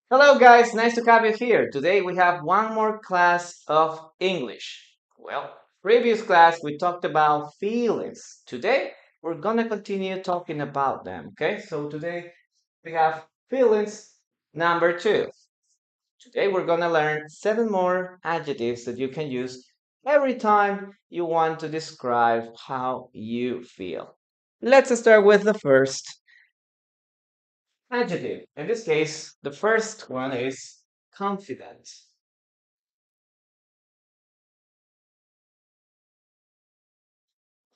Hello, guys. Nice to have you here. Today we have one more class of English. Well, previous class we talked about feelings. Today we're gonna continue talking about them. Okay, so today we have feelings number two. Today we're gonna learn seven more adjectives that you can use every time you want to describe how you feel. Let's start with the first adjective. In this case, the first one is confident.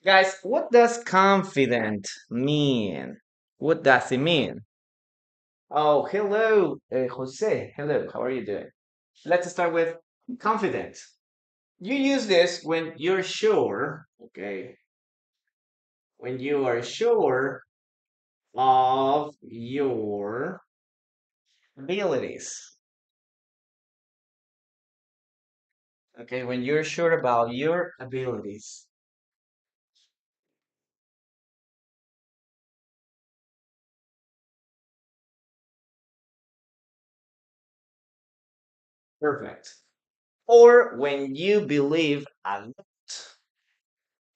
Guys, what does confident mean? What does it mean? Oh, hello, Jose. Hello, how are you doing? Let's start with confident. You use this when you're sure, okay, when you are sure of your abilities. Okay, when you're sure about your abilities. Perfect. Or when you believe a lot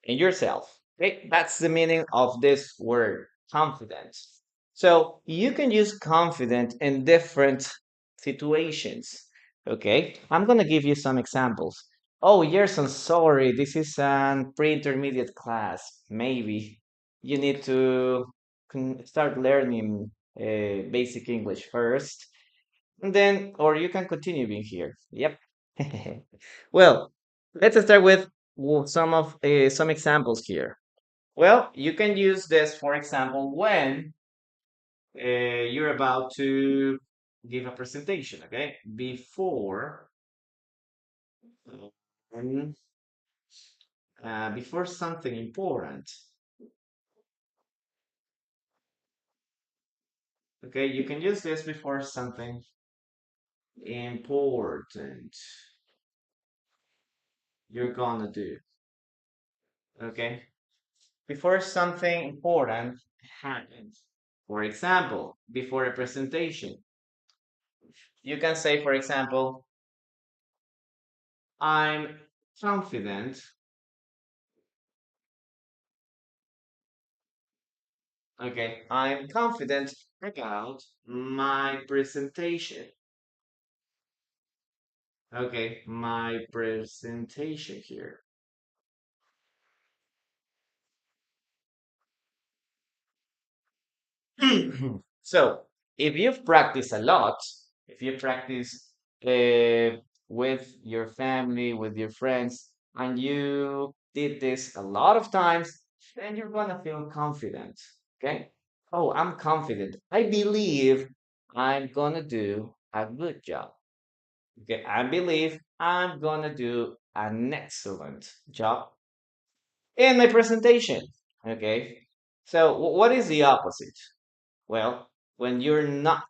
in yourself. Okay, that's the meaning of this word, confidence. So you can use confident in different situations. Okay, I'm gonna give you some examples. Oh, yes, I'm sorry. This is an pre-intermediate class. Maybe you need to start learning basic English first, and then, or you can continue being here. Yep. Well, let's start with some examples here. Well, you can use this, for example, when you're about to give a presentation, okay? Um, before something important, okay? You can use this before something important you're gonna do, okay? Before something important happens. For example, before a presentation, you can say, for example, I'm confident. Okay, I'm confident about my presentation. Okay, my presentation here. So, if you've practiced a lot, if you practice with your family, with your friends, and you did this a lot of times, then you're gonna feel confident. Okay? Oh, I'm confident. I believe I'm gonna do a good job. Okay, I believe I'm gonna do an excellent job in my presentation. Okay, so what is the opposite? Well, when you're not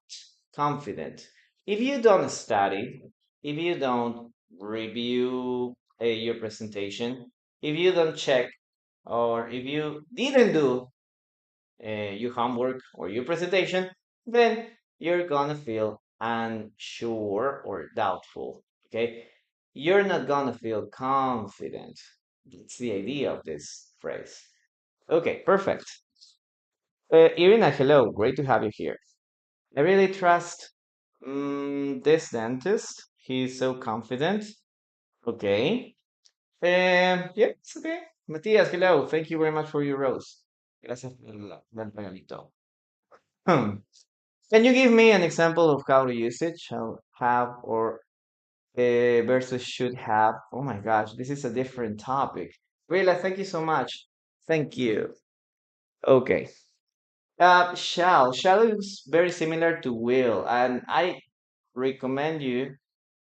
confident, if you don't study, if you don't review your presentation, if you don't check, or if you didn't do your homework or your presentation, then you're gonna feel unsure or doubtful. Okay, you're not gonna feel confident. That's the idea of this phrase. Okay, perfect. Irina, hello. Great to have you here. I really trust this dentist. He's so confident. Okay. Yeah, it's okay. Matthias, hello. Thank you very much for your rose. Gracias por el regalito. Hmm. Can you give me an example of how to use it? Shall have or versus should have? Oh my gosh, this is a different topic. Really, thank you so much. Thank you. Okay. Shall is very similar to will, and I recommend you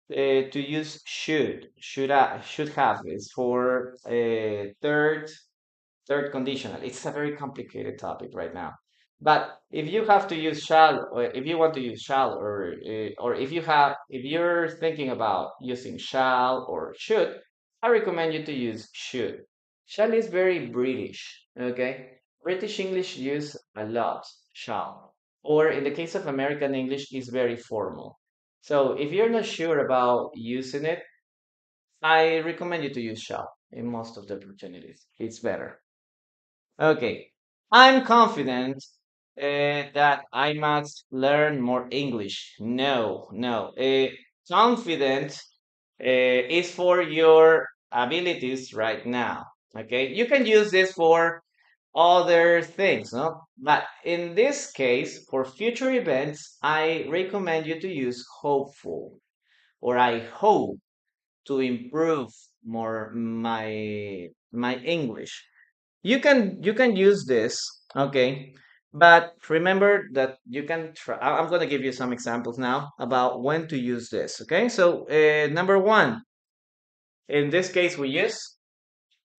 to use should have is for third conditional. It's a very complicated topic right now. But if you have to use shall, or if you want to use shall, or if you're thinking about using shall or should, I recommend you to use should. Shall is very British, okay? British English use a lot shall, or in the case of American English, is very formal. So if you're not sure about using it, I recommend you to use shall in most of the opportunities. It's better. Okay. I'm confident that I must learn more English. No, no. Confident is for your abilities right now. Okay. You can use this for other things, no? But in this case, for future events, I recommend you to use hopeful or I hope to improve more my English. You can use this, okay? But remember that you can try. I'm going to give you some examples now about when to use this, okay? So, number one, in this case, we use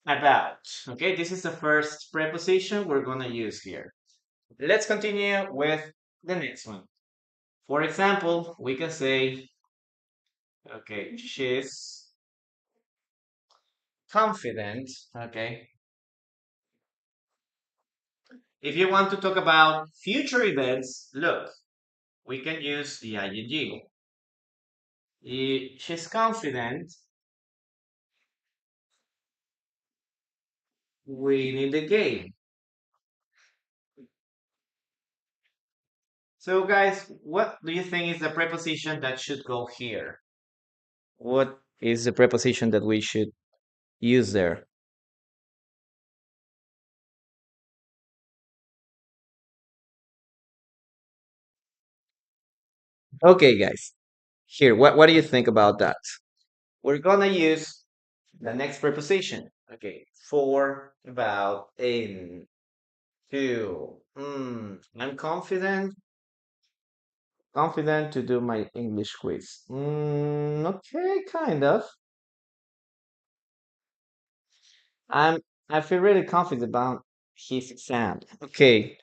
about, okay? This is the first preposition we're going to use here. Let's continue with the next one. For example, we can say, okay, she's confident, okay? If you want to talk about future events, look, we can use the ing. She's confident winning the game. So, guys, what do you think is the preposition that should go here? What is the preposition that we should use there? Okay, guys, here, what do you think about that? We're gonna use the next preposition. Okay, for, about, in, to. I'm confident to do my English quiz. Okay, kind of. I'm I feel really confident about his exam. Okay,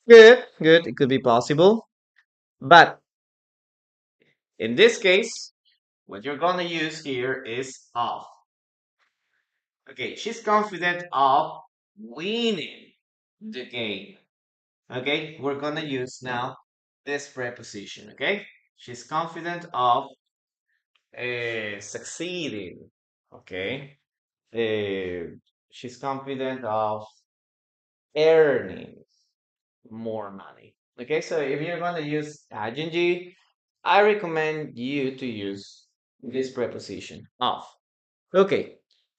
good, good. It could be possible, but in this case, what you're gonna use here is of. Okay, she's confident of winning the game. Okay, we're gonna use now this preposition. Okay, she's confident of succeeding. Okay, uh, she's confident of earning more money. Okay, so if you're going to use ing, I recommend you to use this preposition of. Okay,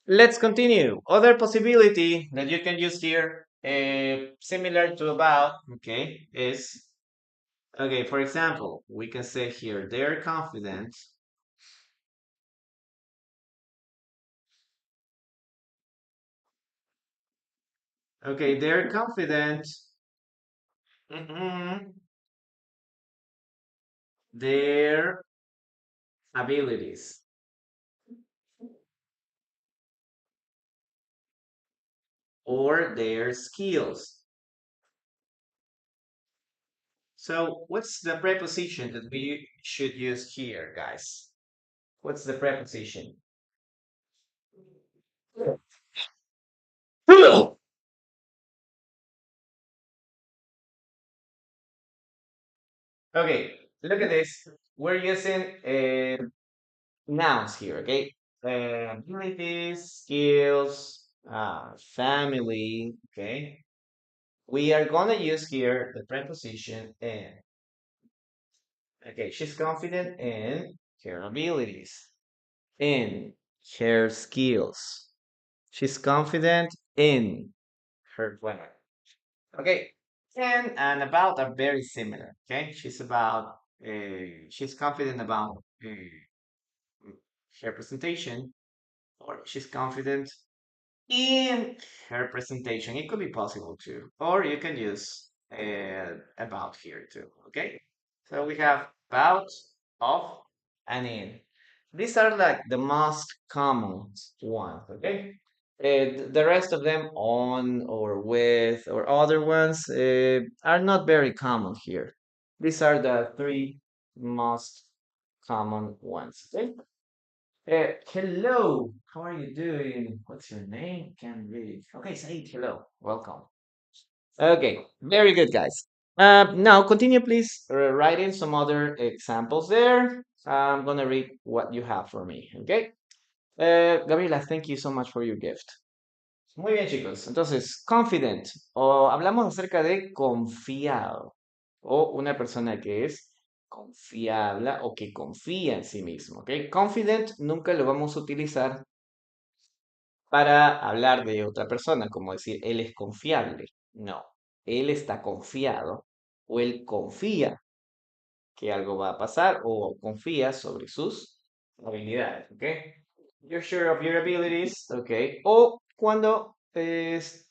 let's continue. Other possibility that you can use here, similar to about, okay, is, okay, for example, we can say here, they're confident. Okay, they're confident. mm, Their abilities or their skills. So what's the preposition that we should use here, guys? What's the preposition? Okay, look at this. We're using nouns here, okay? Abilities, skills, family, okay? We are gonna use here the preposition in. Okay, she's confident in her abilities, in her skills. She's confident in her planner. Okay, and about are very similar. Okay, she's confident about her presentation, or she's confident in her presentation. It could be possible too, or you can use about here too. Okay, so we have about, of, and in. These are like the most common ones. Okay, the rest of them, on or with or other ones, are not very common here. These are the three most common ones. Okay. Hello, how are you doing? What's your name? Can't read. Okay, Said, hello, welcome. Okay, very good, guys. Now continue, please. Write in some other examples there. I'm gonna read what you have for me, okay? Gabriela, thank you so much for your gift. Muy bien, chicos. Entonces, confident, o hablamos acerca de confiado, o una persona que es confiable o que confía en sí mismo, ¿ok? Confident nunca lo vamos a utilizar para hablar de otra persona, como decir, él es confiable. No, él está confiado o él confía que algo va a pasar o confía sobre sus habilidades, ¿ok? You're sure of your abilities, ¿ok? O cuando es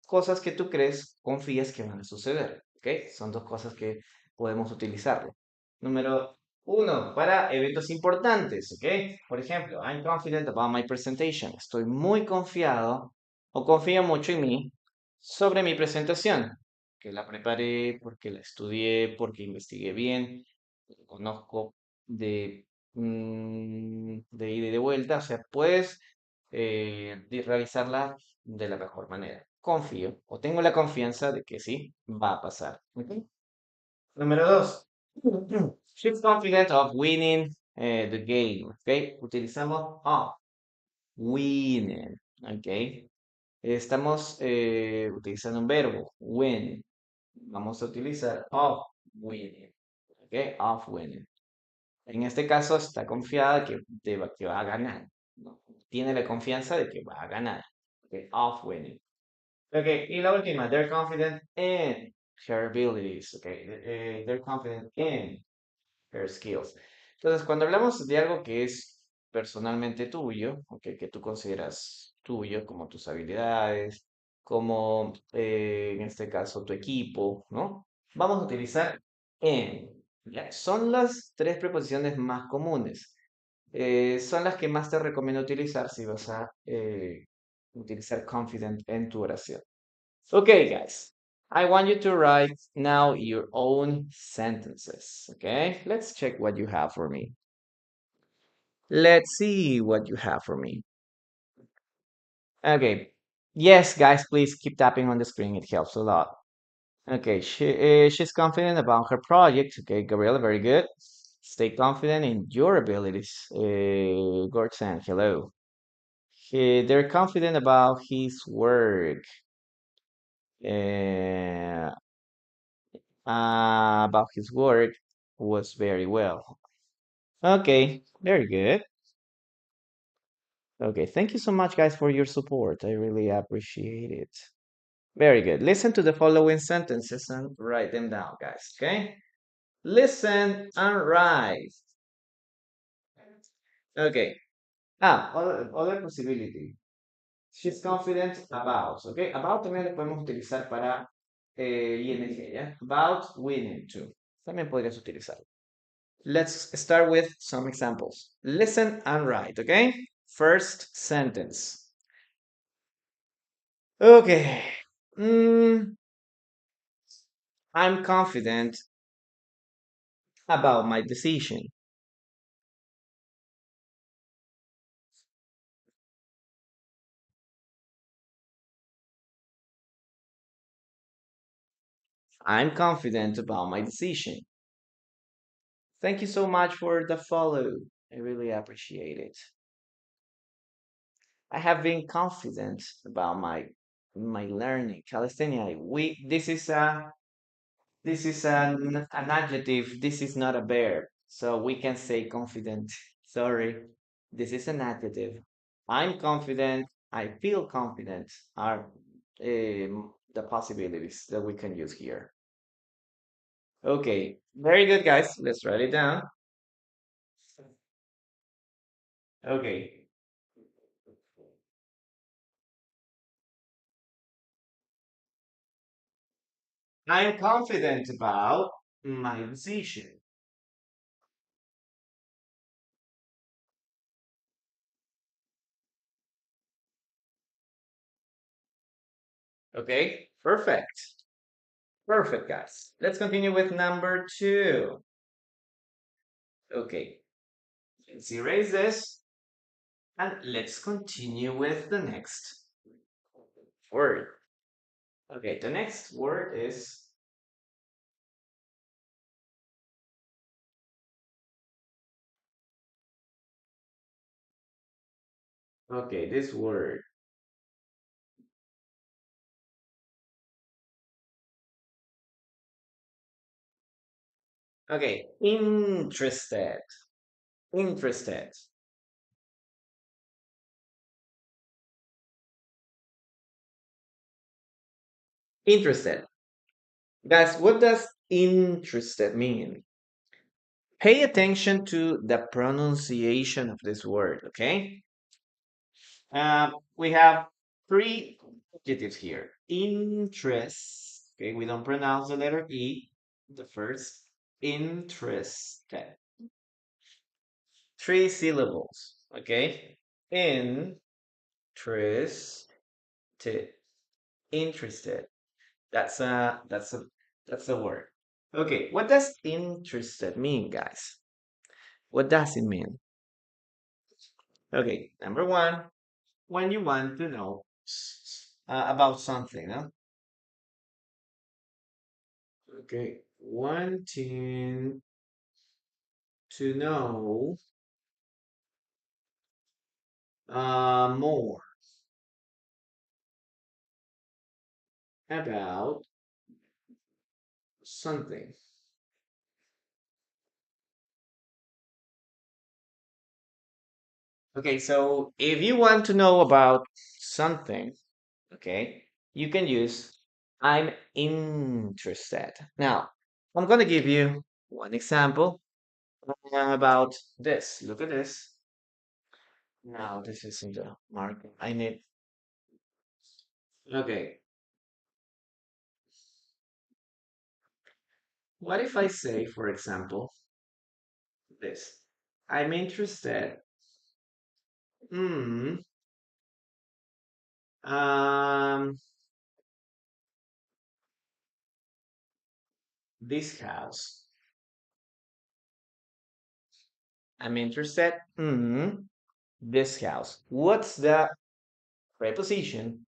cosas que tú crees, confías que van a suceder, ¿ok? Son dos cosas que podemos utilizarlo. Número uno, para eventos importantes, ¿ok? Por ejemplo, I'm confident about my presentation. Estoy muy confiado o confío mucho en mí sobre mi presentación, que la preparé, porque la estudié, porque investigué bien, conozco de ida y de vuelta, o sea, puedes realizarla de la mejor manera. Confío o tengo la confianza de que sí, va a pasar. ¿Ok? Número dos. She's confident of winning the game. ¿Ok? Utilizamos of, winning. ¿Ok? Estamos utilizando un verbo, win. Vamos a utilizar of winning. ¿Ok? Of winning. En este caso está confiada que va a ganar, ¿no? Tiene la confianza de que va a ganar. Okay, of winning. Okay, y la última, they're confident in her abilities. Okay, they're confident in her skills. Entonces, cuando hablamos de algo que es personalmente tuyo, okay, que tú consideras tuyo, como tus habilidades, como en este caso tu equipo, ¿no? Vamos a utilizar en. ¿Ya? Son las tres preposiciones más comunes. Son las que más te recomiendo utilizar si vas a utilizar confident en tu oración. Okay, guys. I want you to write now your own sentences. Okay, let's check what you have for me. Let's see what you have for me. Okay. Yes, guys, please keep tapping on the screen. It helps a lot. Okay, she's confident about her project. Okay, Gabriela, very good. Stay confident in your abilities. Gorsan, hello. They're confident about his work. Uh, about his work was very well. Okay, very good. Okay, thank you so much, guys, for your support. I really appreciate it. Very good. Listen to the following sentences and write them down, guys. Okay? Listen and write. Okay. Other possibility. She's confident about. Okay? About también lo podemos utilizar para ING, ¿ya? About winning too. También podrías utilizar. Let's start with some examples. Listen and write, okay? First sentence. Okay. I'm confident about my decision. I'm confident about my decision. Thank you so much for the follow. I really appreciate it. I have been confident about my learning calisthenia. This is an adjective. This is not a verb. So we can say confident. Sorry. This is an adjective. I'm confident. I feel confident are the possibilities that we can use here. Okay. Very good, guys. Let's write it down. Okay. I'm confident about my decision. Okay. Perfect. Perfect, guys. Let's continue with number two. Okay. Let's erase this. And let's continue with the next word. Okay, the next word is Okay, this word. Okay, interested. Interested. Interested. Guys, what does interested mean? Pay attention to the pronunciation of this word, okay? We have three adjectives here. Interest. Okay, we don't pronounce the letter E, the first. Interested. Three syllables, okay? Interested. Interested. That's a word. Okay, what does interested mean, guys? What does it mean? Okay, number one, when you want to know about something, huh? Okay, wanting to know more about something. Okay, so if you want to know about something, okay, you can use I'm interested. Now, I'm going to give you one example about this. Look at this. Now, this is in the market. I need, okay, what if I say, for example, this? I'm interested. Hmm. Um, this house. I'm interested. Hmm. This house. What's the preposition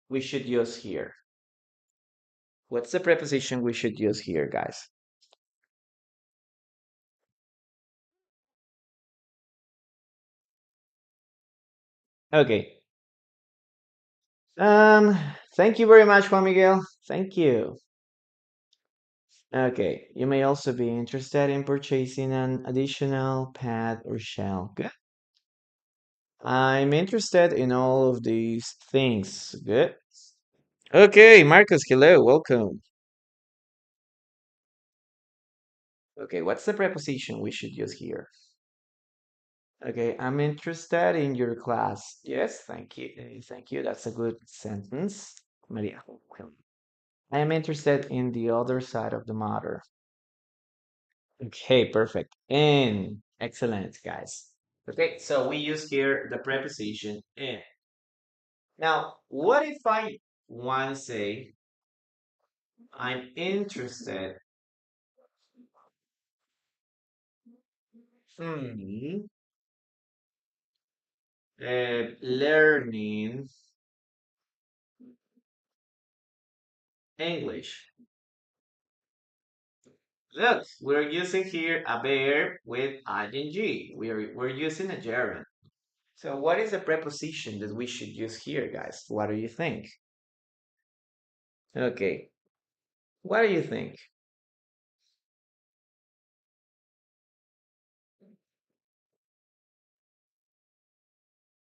we should use here? What's the preposition we should use here, guys? Okay. Um, thank you very much, Juan Miguel. Thank you. Okay, you may also be interested in purchasing an additional pad or shell. Good. I'm interested in all of these things. Good. Okay, Marcus, hello, welcome. Okay, what's the preposition we should use here? Okay, I'm interested in your class. Yes, thank you. Thank you. That's a good sentence. Maria. I am interested in the other side of the matter. Okay, perfect. And excellent, guys. Okay, so we use here the preposition in. Now, what if I want to say I'm interested in learning English? Look, we're using here a verb with ing. We're using a gerund. So what is the preposition that we should use here, guys? What do you think? Okay, what do you think?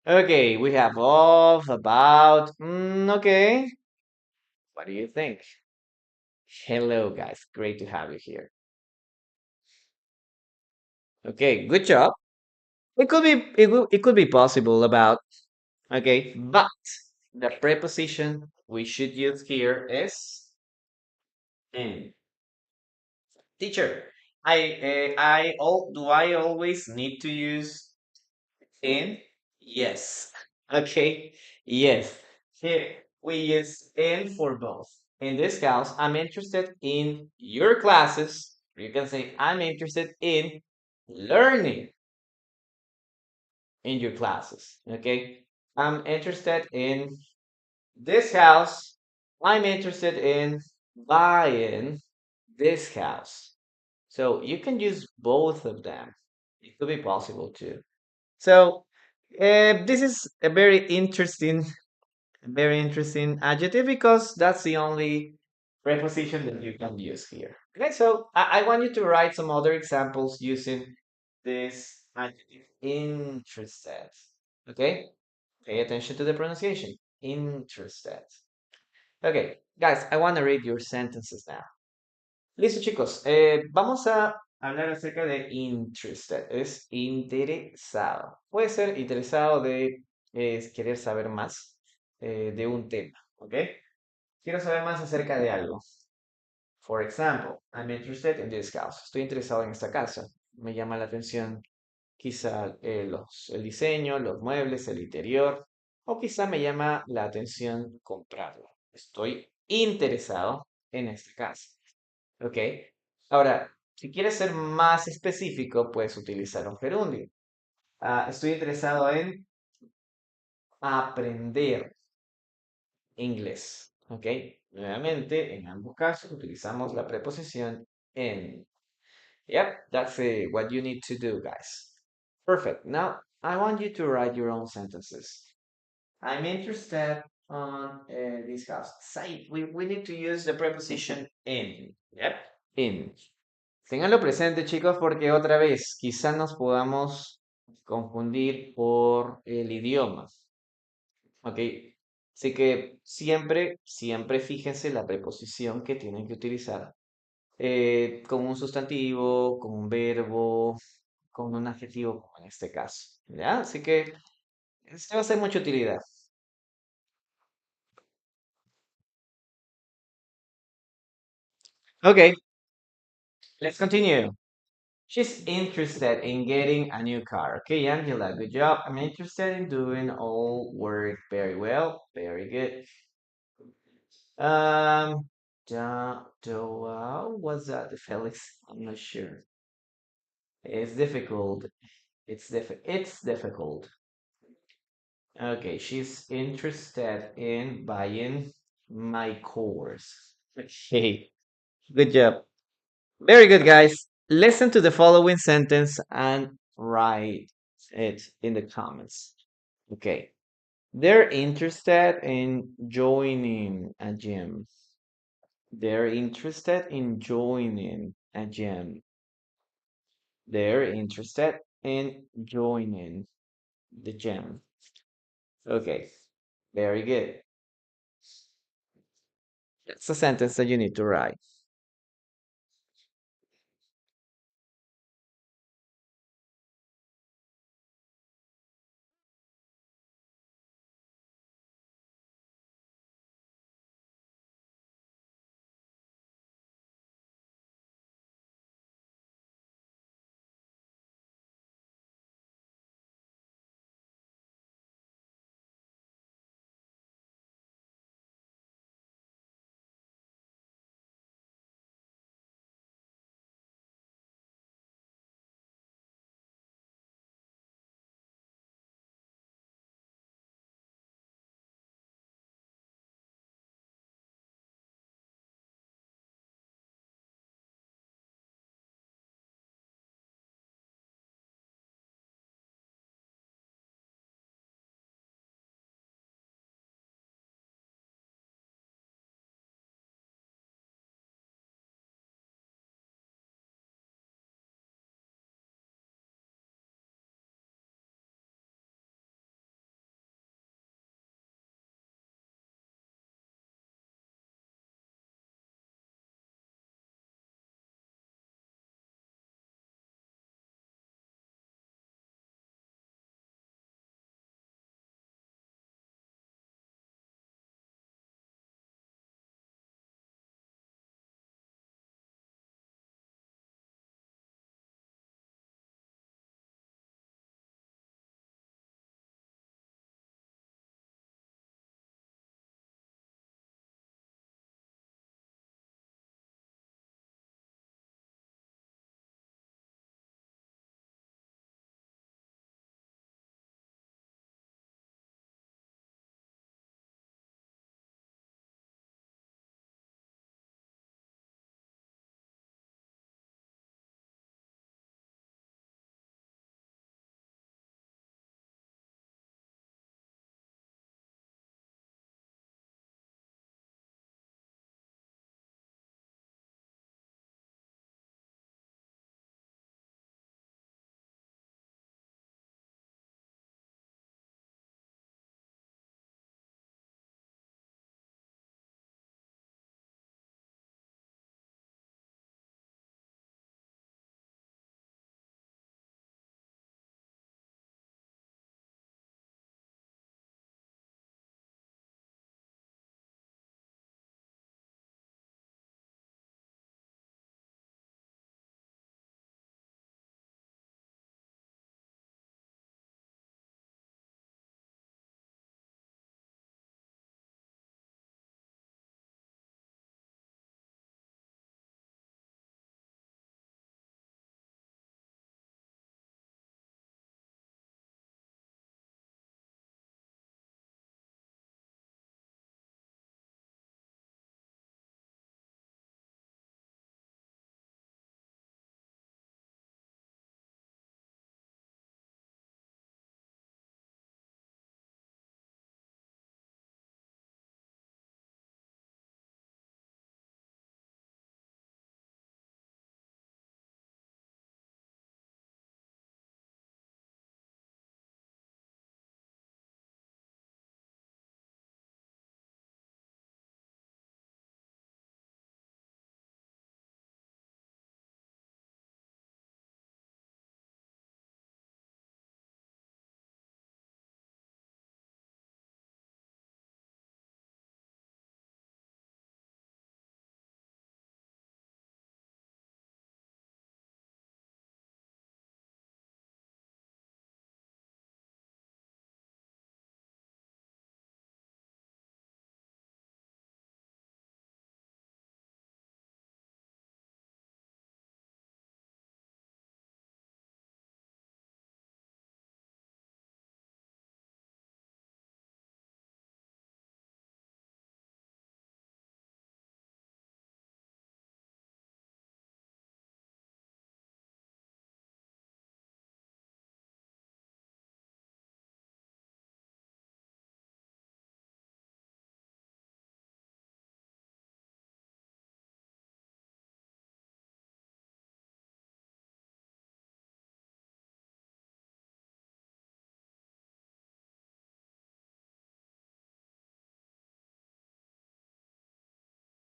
Okay, we have of, about. Okay, what do you think? Hello, guys. Great to have you here. Okay, good job. It could be possible about. Okay, but the preposition we should use here is in. Teacher, do I always need to use in? Yes. Okay. Yes. Here we use in for both. In this case, I'm interested in your classes. You can say I'm interested in learning in your classes. Okay. I'm interested in this house. I'm interested in buying this house. So you can use both of them. It could be possible too. So This is a very interesting adjective because that's the only preposition that you can use here. Okay, so I want you to write some other examples using this adjective. Interested. Okay, pay attention to the pronunciation. Interested. Okay, guys, I want to read your sentences now. Listo, chicos. Vamos a hablar acerca de interested. Es interesado. Puede ser interesado de querer saber más de un tema. ¿Ok? Quiero saber más acerca de algo. For example, I'm interested in this house. Estoy interesado en esta casa. Me llama la atención quizá el diseño, los muebles, el interior. O quizá me llama la atención comprarlo. Estoy interesado en esta casa. ¿Ok? Ahora, si quieres ser más específico, puedes utilizar un gerundio. Estoy interesado en aprender inglés. ¿Ok? Nuevamente, en ambos casos utilizamos la preposición en. Yep, that's what you need to do, guys. Perfect. Now, I want you to write your own sentences. I'm interested on this house. Say, we need to use the preposition in. Yep, in. Ténganlo presente, chicos, porque otra vez, quizá nos podamos confundir por el idioma. ¿Ok? Así que siempre fíjense la preposición que tienen que utilizar con un sustantivo, con un verbo, con un adjetivo, como en este caso. ¿Ya? Así que se va a hacer mucha utilidad. Ok, let's continue. She's interested in getting a new car. Okay, Angela, good job. I'm interested in doing all work very well. Very good. Um, what's that, Felix? I'm not sure. It's difficult. It's difficult. Okay, she's interested in buying my course. Okay, good job. Very good, guys. Listen to the following sentence and write it in the comments. Okay. They're interested in joining a gym. They're interested in joining a gym. They're interested in joining the gym. Okay. Very good. That's a sentence that you need to write.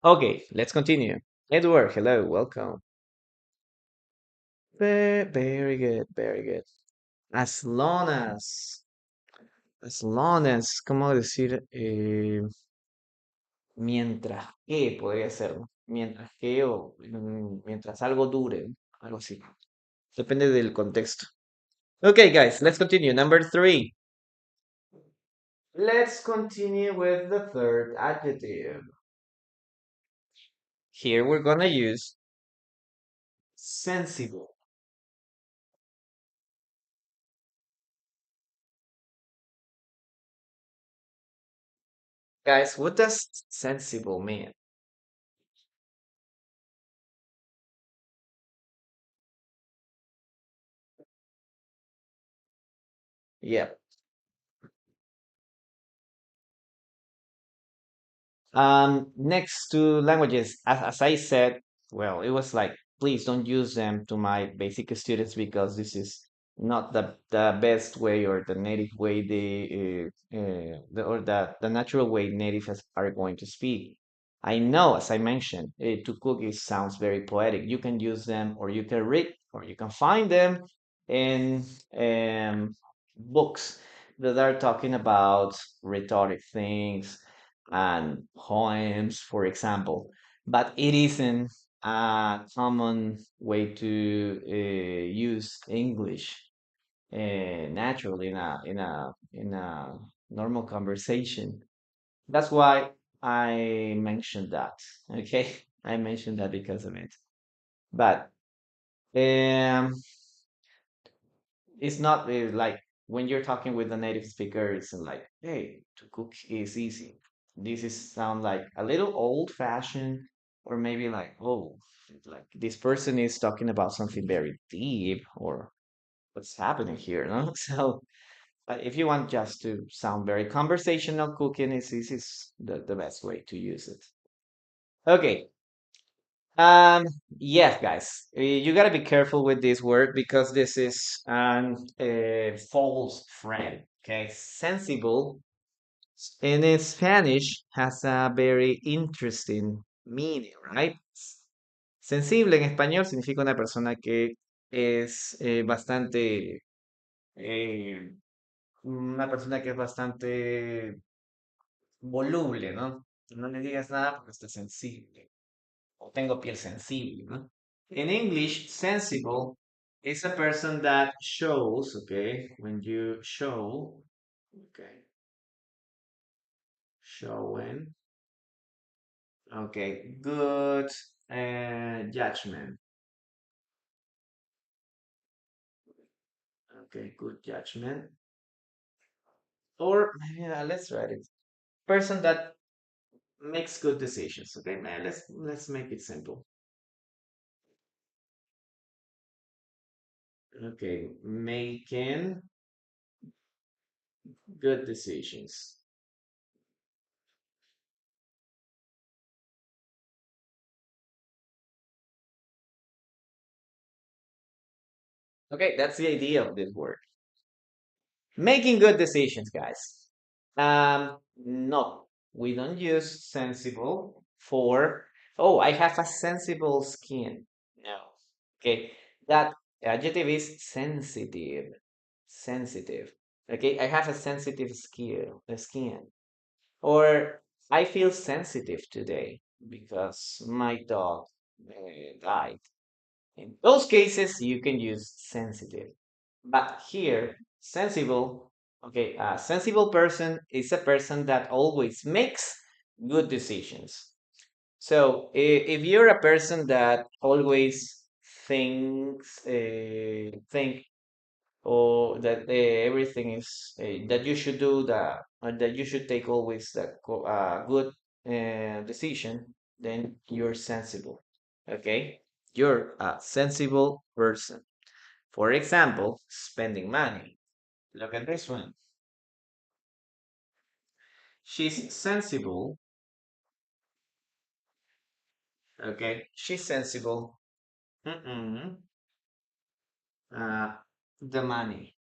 Okay, let's continue. Edward, hello, welcome. Very good, very good. As long as, ¿cómo decir? Mientras que podría ser, ¿no? Mientras que o mientras algo dure, ¿no? Algo así. Depende del contexto. Okay, guys, let's continue. Number three. Let's continue with the third adjective. Here we're gonna use sensible. Guys, what does sensible mean? Yeah. Next to languages, as I said, well, it was like, please don't use them to my basic students because this is not the best way or the native way or the natural way natives are going to speak. I know, as I mentioned, to cook it sounds very poetic. You can use them, or you can read, or you can find them in books that are talking about rhetoric things and poems, for example, but it isn't a common way to use English naturally in a normal conversation. That's why I mentioned that. Okay, I mentioned that because of it. But um, it's not like when you're talking with a native speaker, it's like, hey, to cook is easy. This is sound like a little old fashioned, or maybe like, oh, like this person is talking about something very deep, or what's happening here, no? So, if you want just to sound very conversational, cooking is the best way to use it. Okay, um, yes, guys, you gotta be careful with this word because this is an false friend. Okay, sensible in Spanish has a very interesting meaning, right? Sensible en español significa una persona que es una persona que es bastante voluble, ¿no? No le digas nada porque está sensible. O tengo piel sensible, ¿no? In English, sensible is a person that shows, okay, when you show, okay, showing, okay, good judgment, okay, good judgment, or maybe let's write it, person that makes good decisions, okay, man, let's make it simple, okay, making good decisions. Okay, that's the idea of this word. Making good decisions, guys. No, we don't use sensible for, oh, I have a sensible skin. No. Okay, that adjective is sensitive. Sensitive. Okay, I have a sensitive skin. Or I feel sensitive today because my dog died. In those cases, you can use sensitive. But here, sensible, okay, a sensible person is a person that always makes good decisions. So if you're a person that always think or that everything is that you should do that or that you should take always the good decision, then you're sensible. Okay, you're a sensible person. For example, spending money. Look at this one. She's sensible. Okay, she's sensible. Mm-mm. Uh, the money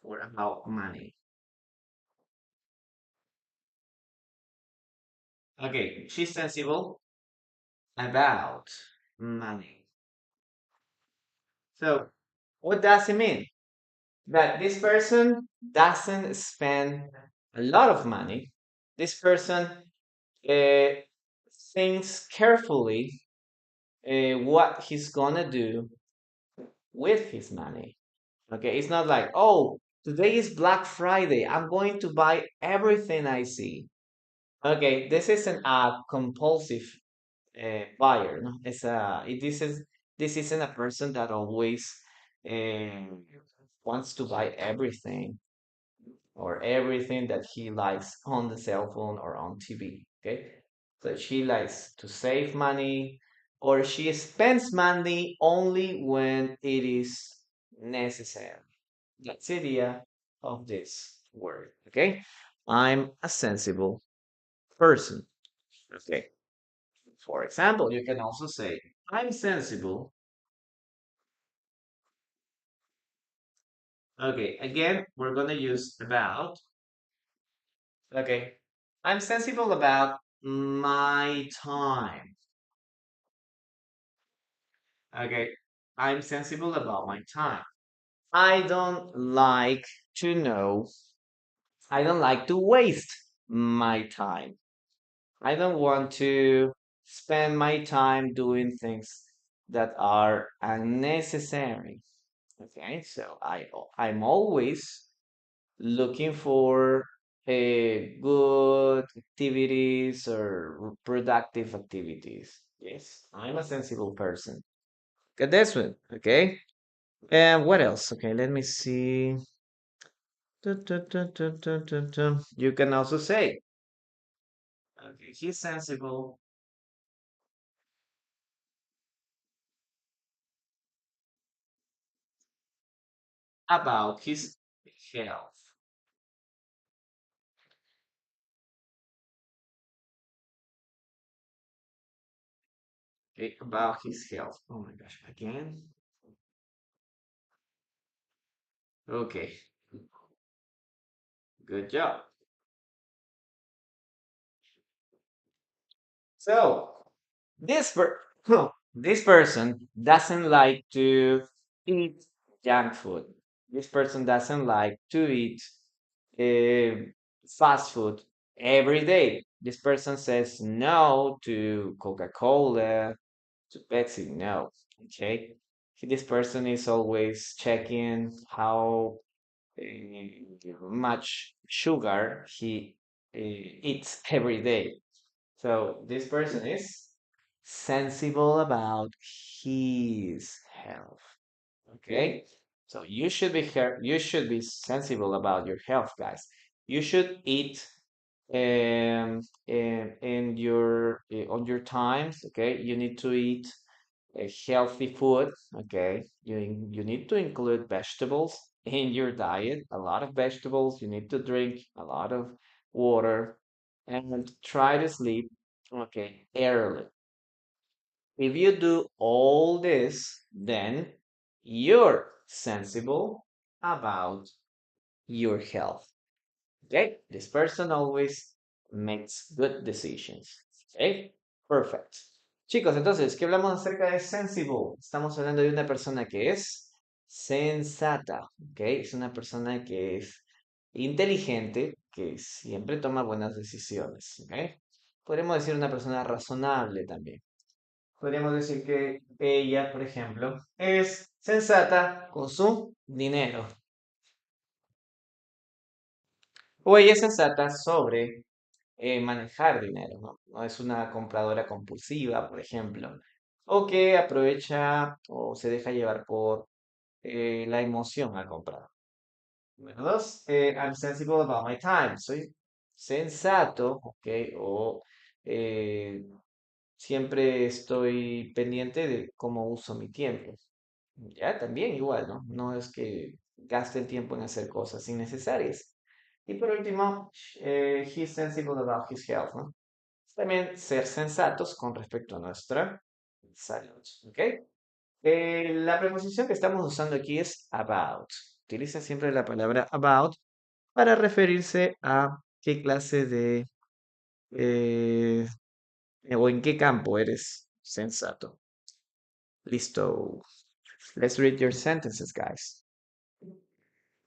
or about money. Okay, she's sensible about money. So, what does it mean? That this person doesn't spend a lot of money. This person uh, thinks carefully what he's gonna do with his money. Okay, it's not like, oh, today is Black Friday. I'm going to buy everything I see. Okay, this isn't a compulsive buyer. No? This isn't a person that always um, wants to buy everything or everything that he likes on the cell phone or on TV. Okay, so she likes to save money or she spends money only when it is necessary. That's the idea of this word. Okay, I'm a sensible person. Okay, for example, you can also say, I'm sensible. Okay, again, we're going to use about. Okay, I'm sensible about my time. Okay, I'm sensible about my time. I don't like to know, I don't like to waste my time. I don't want to spend my time doing things that are unnecessary. Okay, so I'm always looking for good activities or productive activities. Yes, I'm a sensible person. Get this one, okay? And what else? Okay, let me see. You can also say, okay, he's sensible about his health. Okay, about his health. Oh my gosh, again. Okay, good job. So this person doesn't like to eat junk food. This person doesn't like to eat uh, fast food every day. This person says no to Coca-Cola, to Pepsi. No. Okay. This person is always checking how much sugar he eats every day. So this person is sensible about his health. Okay. So you should be sensible about your health, guys. You should eat in your on your times. Okay. You need to eat a healthy food. Okay. You need to include vegetables in your diet. A lot of vegetables. You need to drink a lot of water and try to sleep. Okay, early. If you do all this, then you're sensible about your health. Okay, this person always makes good decisions. Okay, perfect. Chicos, entonces, ¿qué hablamos acerca de sensible? Estamos hablando de una persona que es sensata. Ok, es una persona que es inteligente, que siempre toma buenas decisiones. Ok, podríamos decir una persona razonable también. Podríamos decir que ella, por ejemplo, es sensata con su dinero. O ella es sensata sobre manejar dinero, ¿no? No es una compradora compulsiva, por ejemplo, o que aprovecha o se deja llevar por la emoción al comprar. Número dos, I'm sensible about my time. Soy sensato, ¿ok? O eh, siempre estoy pendiente de cómo uso mi tiempo. Ya, también igual, ¿no? No es que gaste el tiempo en hacer cosas innecesarias. Y por último, he's sensible about his health, ¿no? También ser sensatos con respecto a nuestra salud, ¿ok? La preposición que estamos usando aquí es about. Utiliza siempre la palabra about para referirse a qué clase de o en qué campo eres Sensato. Listo. Let's read your sentences, guys.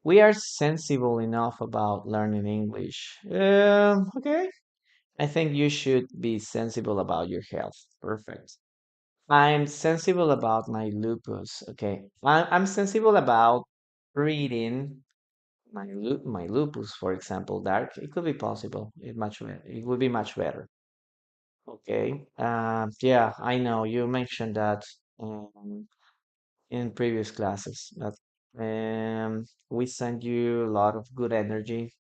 We are sensible enough about learning English. Okay. I think you should be sensible about your health. Perfect. I'm sensible about my lupus. Okay. I'm sensible about reading my lupus, for example, dark. It could be possible. It would be much better. Okay. Yeah, I know you mentioned that in previous classes that we send you a lot of good energy.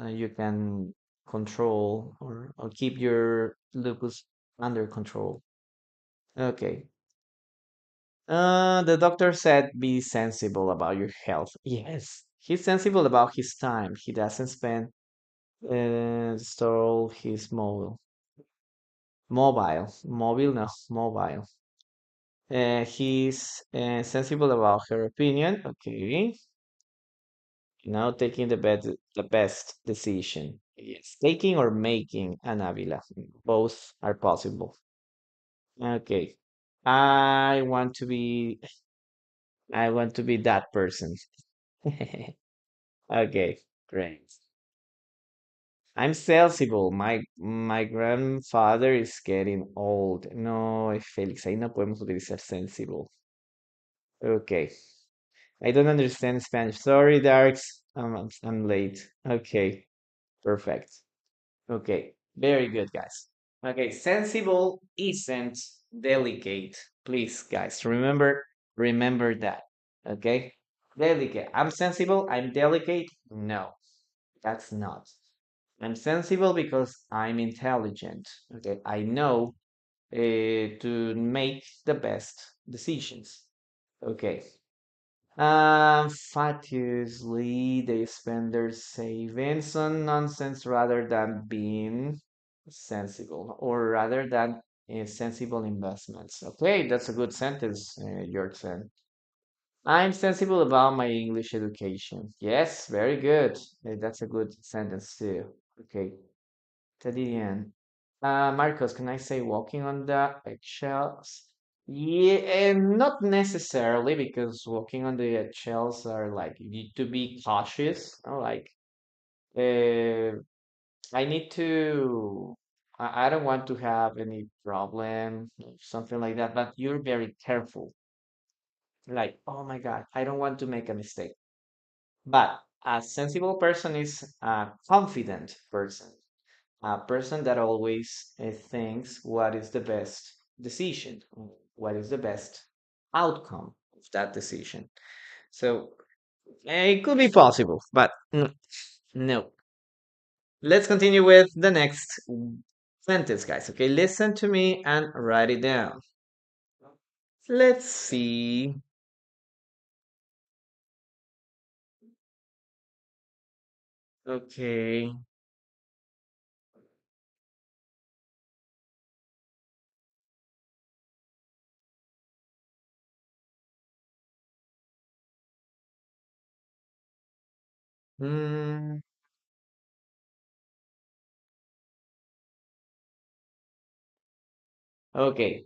You can control or keep your lupus under control. Okay. The doctor said be sensible about your health. Yes, he's sensible about his time. He doesn't spend stole his mobile, no, mobile. He's sensible about her opinion. Okay, now taking the best decision. Yes, taking or making an Avila. Both are possible. Okay, I want to be. I want to be that person. Okay, great. I'm sensible. My grandfather is getting old. No, Félix, ahí no podemos utilizar sensible. Okay. I don't understand Spanish. Sorry, Darks. I'm late. Okay, perfect. Okay, very good, guys. Okay, sensible isn't delicate. Please, guys, remember that. Okay, delicate. I'm sensible. I'm delicate. No, that's not. I'm sensible because I'm intelligent. Okay, I know to make the best decisions. Okay. Fatuously, they spend their savings on nonsense rather than being sensible, or rather than sensible investments. Okay, that's a good sentence, Jorgen. I'm sensible about my English education. Yes, very good. That's a good sentence too. Okay, Tadian. Marcos, can I say walking on the eggshells? Yeah, and not necessarily because walking on the eggshells are like you need to be cautious. Like, uh, I need to. I don't want to have any problem, something like that. But you're very careful. Like, oh my God, I don't want to make a mistake. But a sensible person is a confident person, a person that always thinks what is the best decision, what is the best outcome of that decision. So it could be possible, but no. Let's continue with the next sentence, guys. Okay, listen to me and write it down. Let's see. Okay. Hmm. Okay.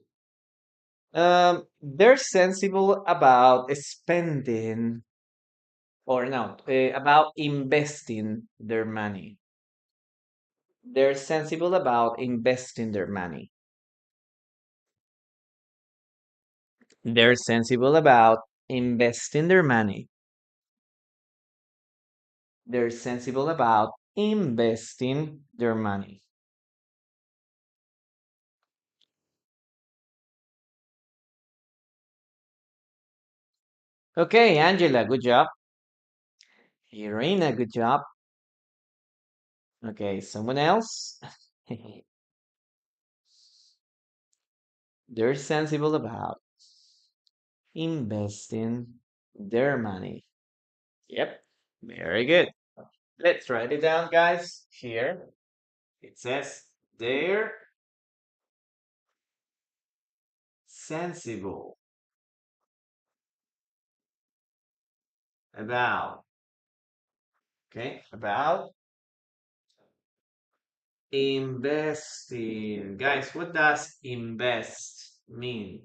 They're sensible about spending or no, about investing their money. They're sensible about investing their money. They're sensible about investing their money. They're sensible about investing their money. Okay, Angela, good job. Irina, good job. Okay, someone else? They're sensible about investing their money. Yep, very good. Let's write it down, guys. Here it says they're sensible about, okay, about investing. Guys, what does invest? mean?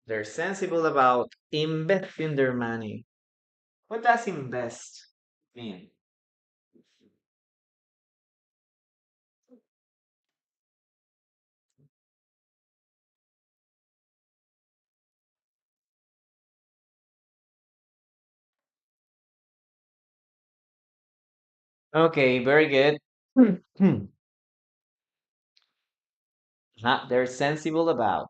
They're sensible about investing their money. What does invest mean? Okay, very good. Hmm. They're sensible about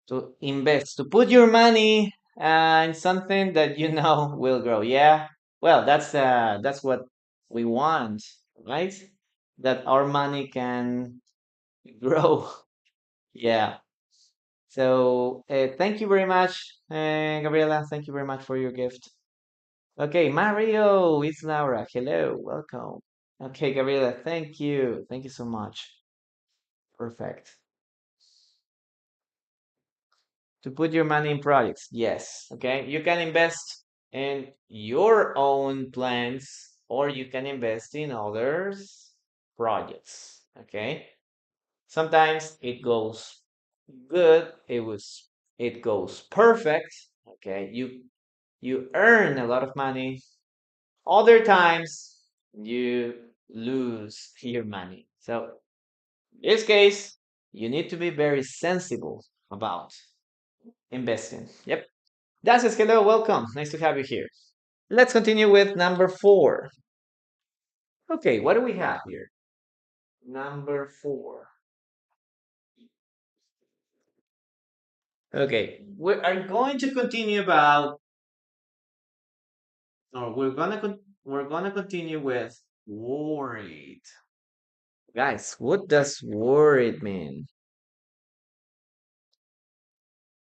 to invest, to put your money in something that you know will grow. Yeah. Well, that's what we want, right? That our money can grow. Yeah. So thank you very much, Gabriela. Thank you very much for your gift. Okay, Mario, it's Laura. Hello, welcome. Okay, Gabriela, thank you. Thank you so much. Perfect. To put your money in projects. Yes. Okay. You can invest in your own plans or you can invest in others' projects. Okay. Sometimes it goes good. It goes perfect. Okay. You earn a lot of money. Other times you lose your money. So in this case, you need to be very sensible about investing. Yep. That's it. Hello, welcome. Nice to have you here. Let's continue with number four. Okay, what do we have here? Number four. Okay, we are going to continue about, or we're gonna continue with worried. Guys, what does worried mean?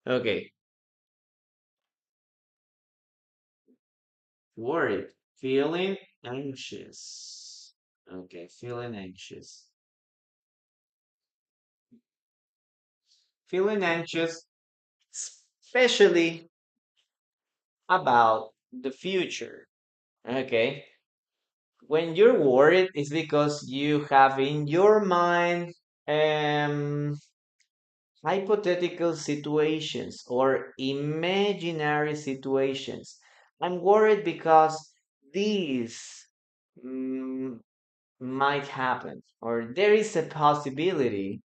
Okay, worried, feeling anxious. Okay, feeling anxious. Feeling anxious, especially about the future. Okay. When you're worried, it's because you have in your mind um, hypothetical situations or imaginary situations. I'm worried because these mm, might happen, or there is a possibility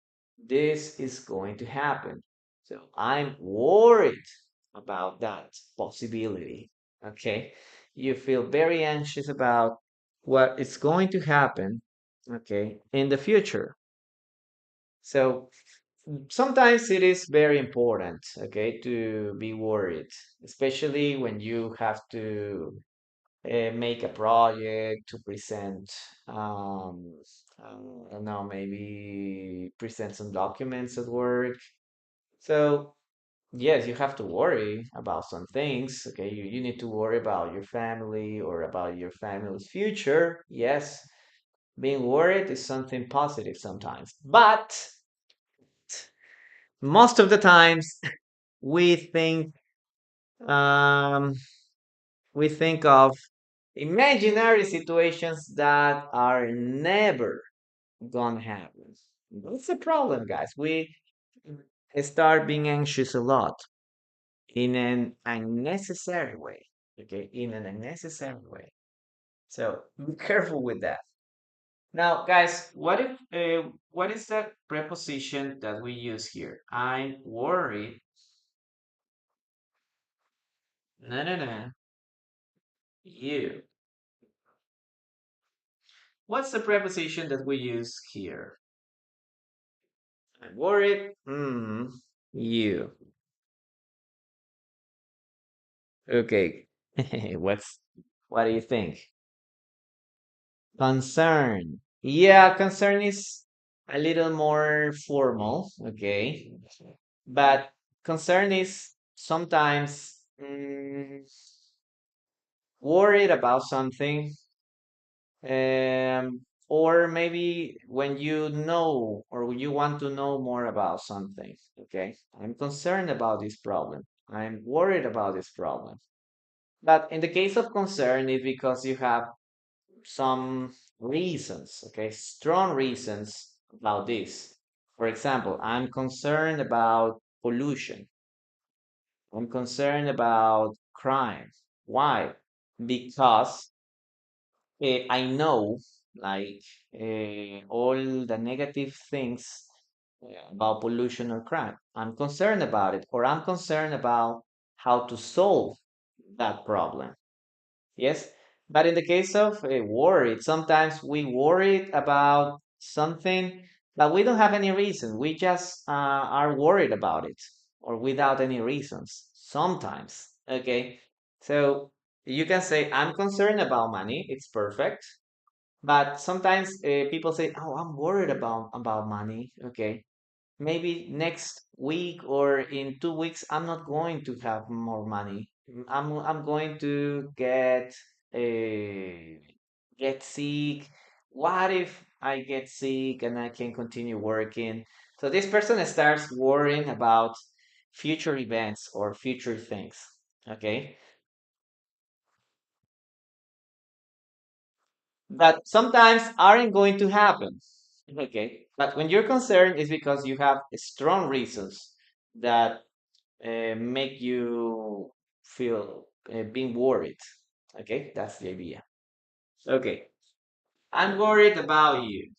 this is going to happen. So I'm worried about that possibility. Okay. You feel very anxious about what is going to happen, okay, in the future. So sometimes it is very important, okay, to be worried, especially when you have to make a project to present I don't know, maybe present some documents at work. So yes, you have to worry about some things. Okay, you need to worry about your family or about your family's future. Yes, being worried is something positive sometimes, but most of the times we think um, we think of imaginary situations that are never gonna happen. That's the problem, guys. We start being anxious a lot in an unnecessary way. Okay, in an unnecessary way. So be careful with that. Now, guys, what is that preposition that we use here? I'm worried. No, no, no. You. What's the preposition that we use here? I'm worried. You. Okay. What do you think? Concern. Yeah, concern is a little more formal, okay? But concern is sometimes worried about something, or maybe when you know or you want to know more about something, okay? I'm concerned about this problem. I'm worried about this problem. But in the case of concern, it's because you have some reasons, okay, strong reasons about this. For example, I'm concerned about pollution. I'm concerned about crime. Why? Because I know like all the negative things about pollution or crime. I'm concerned about it, or I'm concerned about how to solve that problem. Yes, but in the case of worried, sometimes we worried about something that we don't have any reason. We just are worried about it, or without any reasons. Sometimes, okay. So you can say, "I'm concerned about money." It's perfect. But sometimes people say, "Oh, I'm worried about money." Okay, maybe next week or in 2 weeks I'm not going to have more money. I'm going to get sick. What if I get sick and I can continue working? So this person starts worrying about future events or future things. Okay, that sometimes aren't going to happen. Okay, but when you're concerned, it's because you have strong reasons that make you feel being worried. Okay, that's the idea. Okay, I'm worried about you.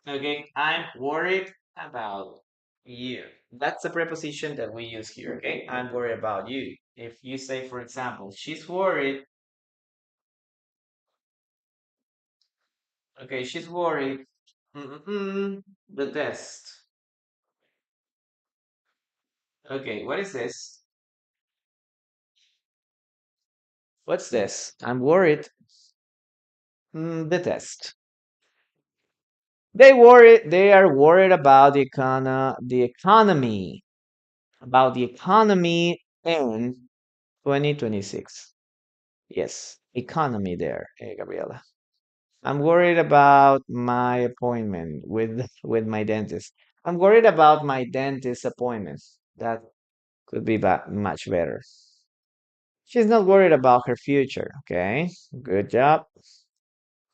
Okay, I'm worried about you. That's a preposition that we use here. Okay, I'm worried about you. If you say, for example, she's worried. Okay, she's worried. The test. Okay, what is this? What's this? I'm worried. The test. They are worried about the economy, about the economy in 2026. Yes, economy there, Gabriela. I'm worried about my appointment with my dentist. I'm worried about my dentist appointment. That could be much better. She's not worried about her future. Okay, good job.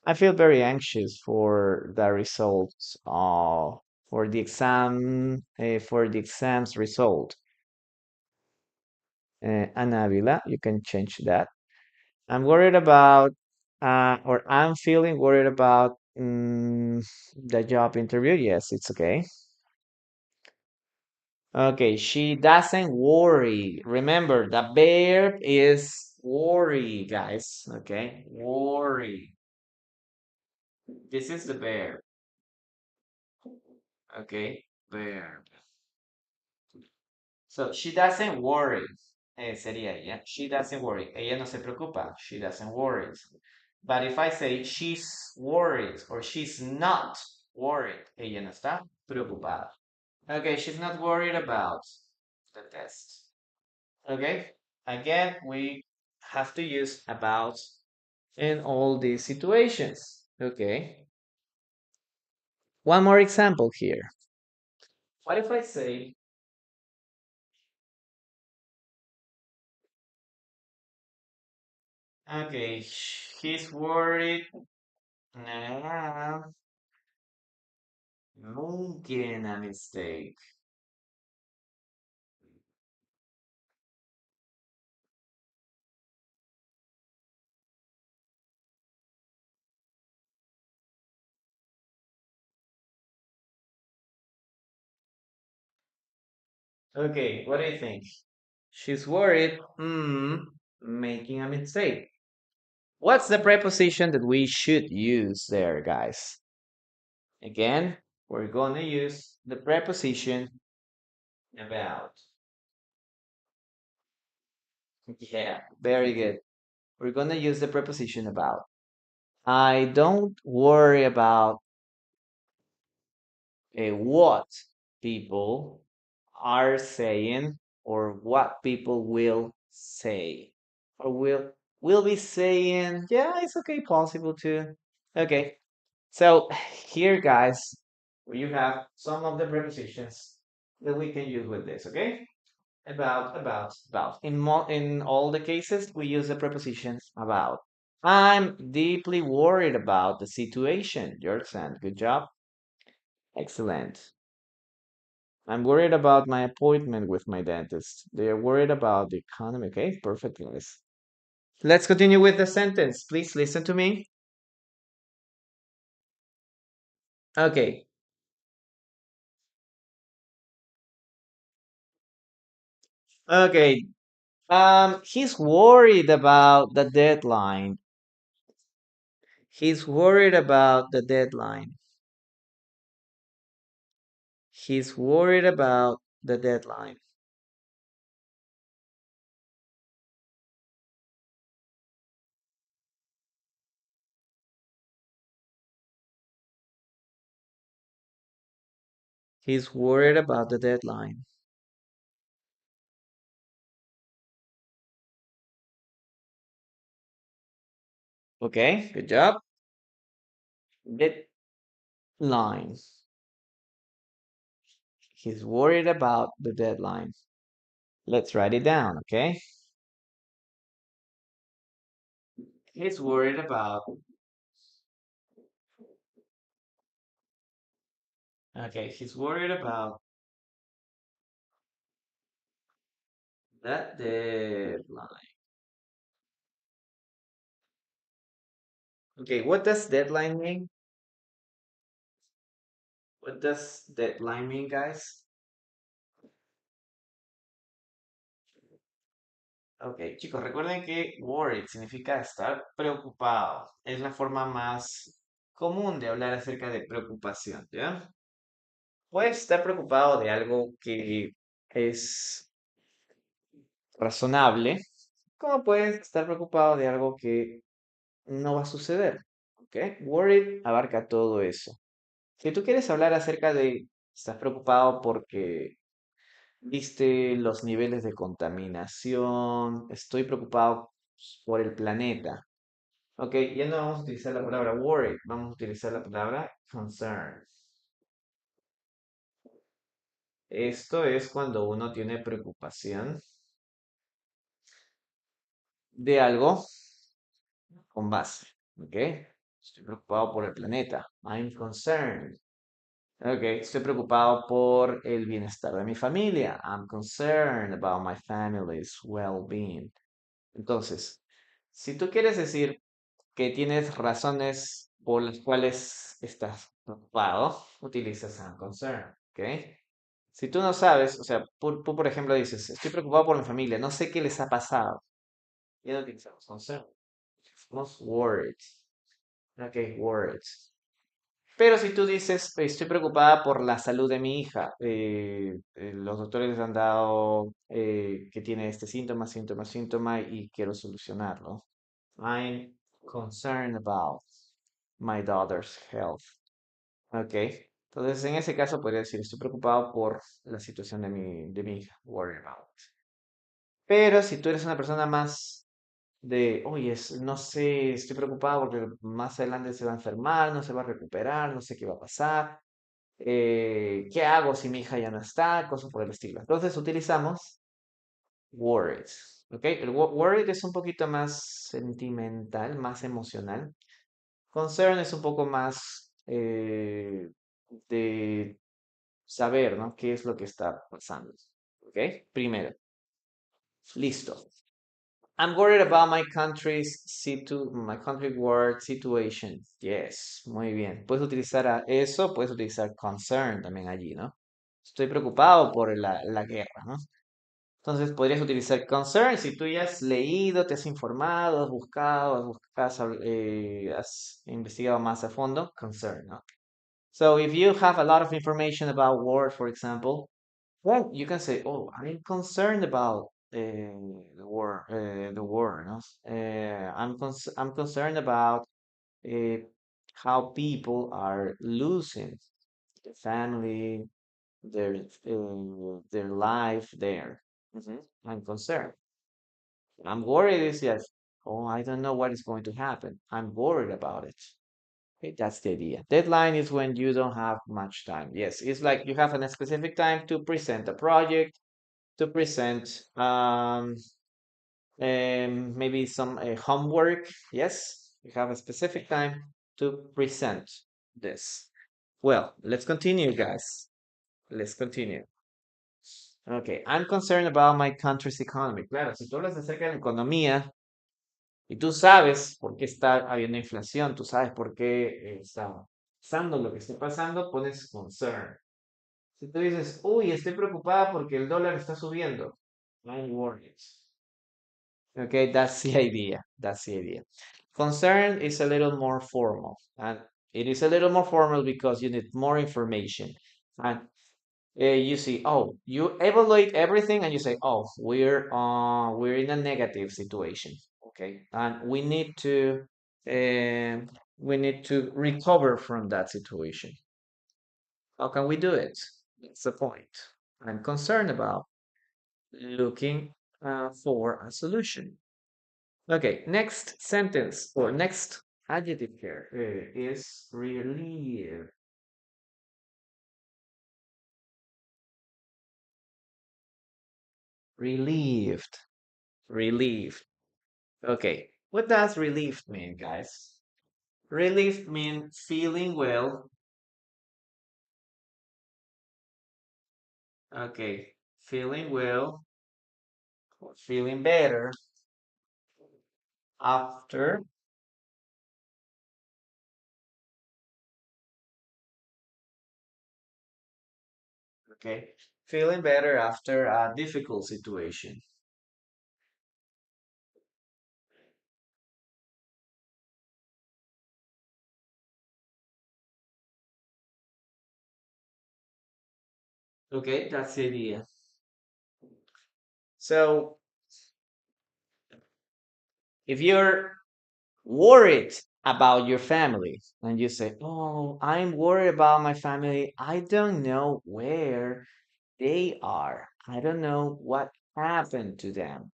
I feel very anxious for the results for the exam's result. Ana Avila, you can change that. I'm worried about, or I'm feeling worried about the job interview. Yes, it's okay. Okay, she doesn't worry. Remember, the verb is worry, guys. Okay, worry. This is the verb. Okay, verb. So she doesn't worry. Sería ella. She doesn't worry. Ella no se preocupa. She doesn't worry. But if I say she's worried or she's not worried, ella no está preocupada. Okay, she's not worried about the test. Okay, again, we have to use about in all these situations. Okay, one more example here. What if I say, okay, he's worried. Nah, mungkin a mistake. Okay, what do you think? She's worried. Making a mistake. What's the preposition that we should use there, guys? Again, we're going to use the preposition about. Yeah, very good. We're going to use the preposition about. I don't worry about what people are saying or what people will say or will be saying. Yeah, it's okay, possible too. Okay, so here, guys, you have some of the prepositions that we can use with this. Okay, About. In all the cases, we use the preposition about. I'm deeply worried about the situation. Jordan, good job. Excellent. I'm worried about my appointment with my dentist. They are worried about the economy. Okay, perfect, guys. Let's continue with the sentence. Please listen to me. Okay. Okay. He's worried about the deadline. He's worried about the deadline. He's worried about the deadline. He's worried about the deadline. Okay, good job. Deadline. He's worried about the deadline. Let's write it down, okay? He's worried about. Okay, he's worried about that deadline. Okay, what does deadline mean? What does deadline mean, guys? Ok, chicos, recuerden que worried significa estar preocupado. Es la forma más común de hablar acerca de preocupación, ¿ya? Puedes estar preocupado de algo que es razonable, como puedes estar preocupado de algo que no va a suceder, ¿ok? Worried abarca todo eso. Si tú quieres hablar acerca de, estás preocupado porque viste los niveles de contaminación, estoy preocupado por el planeta. Ok, ya no vamos a utilizar la palabra worried, vamos a utilizar la palabra concern. Esto es cuando uno tiene preocupación de algo con base. Ok, estoy preocupado por el planeta. I'm concerned. Ok, estoy preocupado por el bienestar de mi familia. I'm concerned about my family's well-being. Entonces, si tú quieres decir que tienes razones por las cuales estás preocupado, utilizas I'm concerned. ¿Ok? Si tú no sabes, o sea, tú, por ejemplo dices, estoy preocupado por mi familia, no sé qué les ha pasado. Ya no utilizamos concern, utilizamos words. Ok, words. Pero si tú dices, estoy preocupada por la salud de mi hija, los doctores les han dado que tiene este síntoma, síntoma, síntoma y quiero solucionarlo. I'm concerned about my daughter's health. Ok. Entonces, en ese caso podría decir, estoy preocupado por la situación de mi hija. Worry about. Pero si tú eres una persona más de, oye, no sé, estoy preocupado porque más adelante se va a enfermar, no se va a recuperar, no sé qué va a pasar, ¿qué hago si mi hija ya no está? Cosas por el estilo. Entonces utilizamos worried. ¿Ok? El worried es un poquito más sentimental, más emocional. Concern es un poco más de saber, ¿no? ¿Qué es lo que está pasando? ¿Ok? Primero, listo. I'm worried about my country world situation. Yes, muy bien. Puedes utilizar a eso, puedes utilizar concern también allí, ¿no? Estoy preocupado por la guerra, ¿no? Entonces podrías utilizar concern si tú ya has leído, te has informado, has buscado, has investigado más a fondo, concern, ¿no? So if you have a lot of information about war, for example, well, you can say, "Oh, I'm concerned about the war, no? I'm concerned about uh, how people are losing their family, their life there. I'm concerned. I'm worried. Is yes. Oh, I don't know what is going to happen. I'm worried about it. Okay, that's the idea. Deadline is when you don't have much time. Yes, it's like you have a specific time to present a project to present maybe some homework. Yes, you have a specific time to present this. Well, let's continue, guys. Let's continue. Okay, I'm concerned about my country's economy. Claro, si tú hablas acerca de la economía y tú sabes por qué está habiendo inflación, tú sabes por qué está pasando lo que está pasando, pones concern. Si tú dices, uy, estoy preocupada porque el dólar está subiendo, I'm worried. Okay, that's the idea. That's the idea. Concern is a little more formal, and it is a little more formal because you need more information. And you see, oh, you evaluate everything, and you say, oh, we're in a negative situation, okay, and we need to recover from that situation. How can we do it? That's the point. I'm concerned about looking for a solution. Okay, next sentence or next adjective here is relieve. Relieved. Relieved. Okay, what does relieved mean, guys? Relieved means feeling well. Okay, feeling well or feeling better after. Okay, feeling better after a difficult situation. Okay, that's the idea. So if you're worried about your family and you say, oh, I'm worried about my family, I don't know where they are, I don't know what happened to them.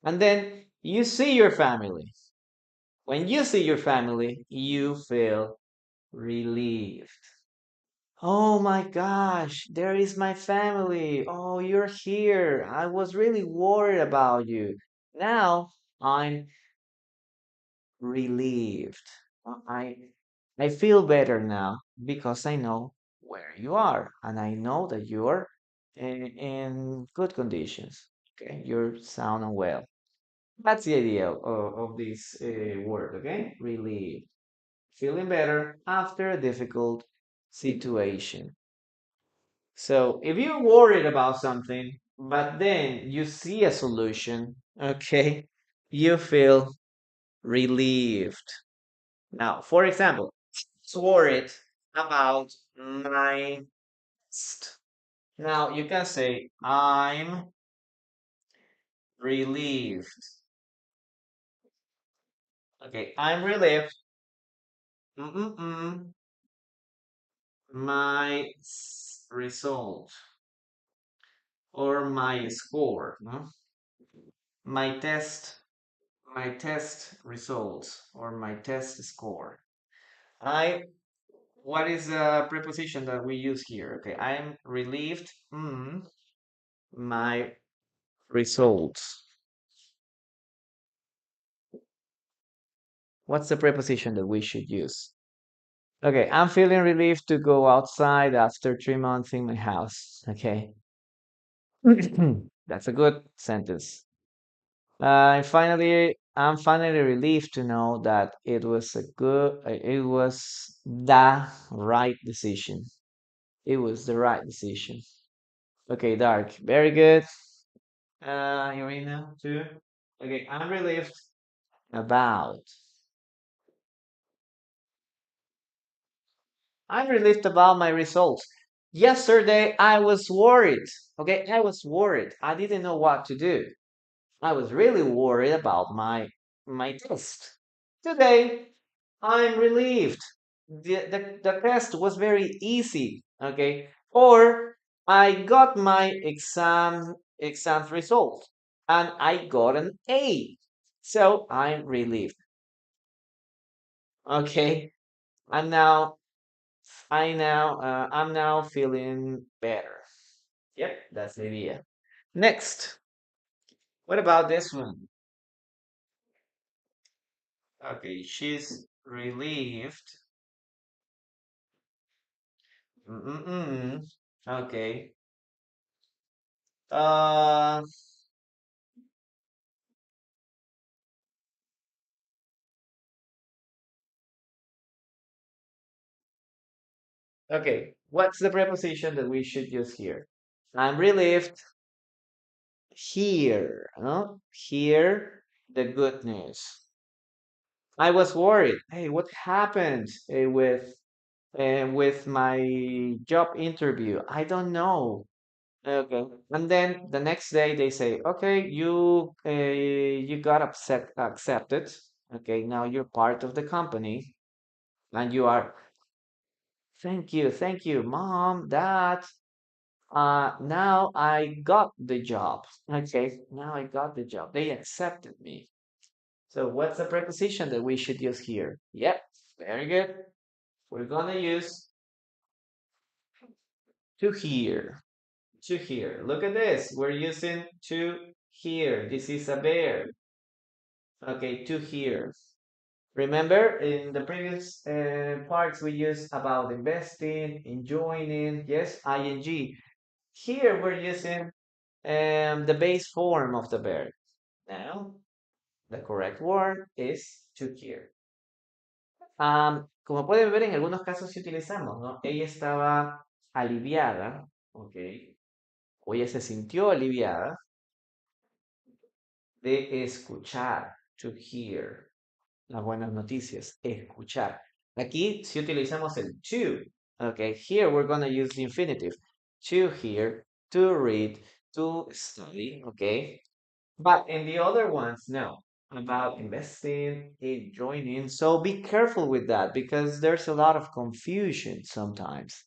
And then you see your family. When you see your family, you feel relieved. Oh my gosh, there is my family. Oh, you're here. I was really worried about you. Now I'm relieved. I I feel better now because I know where you are and I know that you're in good conditions. Okay, you're sound and well. That's the idea of this word. Okay, relieved, feeling better after a difficult situation. So if you're worried about something, but then you see a solution, okay, you feel relieved. Now, for example, it's worried about my test. Now you can say, I'm relieved. Okay, I'm relieved. Mm-mm-mm. My result or my score, no? My test, my test results or my test score. I What is the preposition that we use here? Okay, I'm relieved. My results. What's the preposition that we should use? Okay, I'm feeling relieved to go outside after 3 months in my house. Okay, that's a good sentence. I'm finally relieved to know that it was the right decision. It was the right decision. Okay, Dark, very good. Irina, too. Okay, I'm relieved about. I'm relieved about my results. Yesterday, I was worried. Okay, I was worried. I didn't know what to do. I was really worried about my test. Today, I'm relieved. The test was very easy. Okay, or I got my exam result and I got an A. So I'm relieved. Okay, I'm now I'm now feeling better. Yep, that's the idea. Next, what about this one? Okay, she's relieved. Mm-mm-mm. Okay. Uh, okay. What's the preposition that we should use here? I'm relieved. Hear, no? Hear the good news. I was worried. Hey, what happened with my job interview? I don't know. Okay. And then the next day they say, okay, you got accepted. Okay, now you're part of the company, and you are. Thank you, mom, dad. Now I got the job. Okay, now I got the job. They accepted me. So what's the preposition that we should use here? Yep, very good. We're gonna use to hear. To hear. Look at this. We're using to hear. This is a verb. Okay, to hear. Remember, in the previous parts, we used about investing, enjoying, yes, ing. Here, we're using the base form of the verb. Now, the correct word is to hear. Como pueden ver, en algunos casos sí utilizamos, ¿no? Ella estaba aliviada, ¿ok? O ella se sintió aliviada de escuchar, to hear, las buenas noticias, escuchar. Aquí sí utilizamos el to, ¿ok? Here we're going to use the infinitive. To hear, to read, to study, ¿ok? But in the other ones, no. About investing, in joining. So be careful with that because there's a lot of confusion sometimes.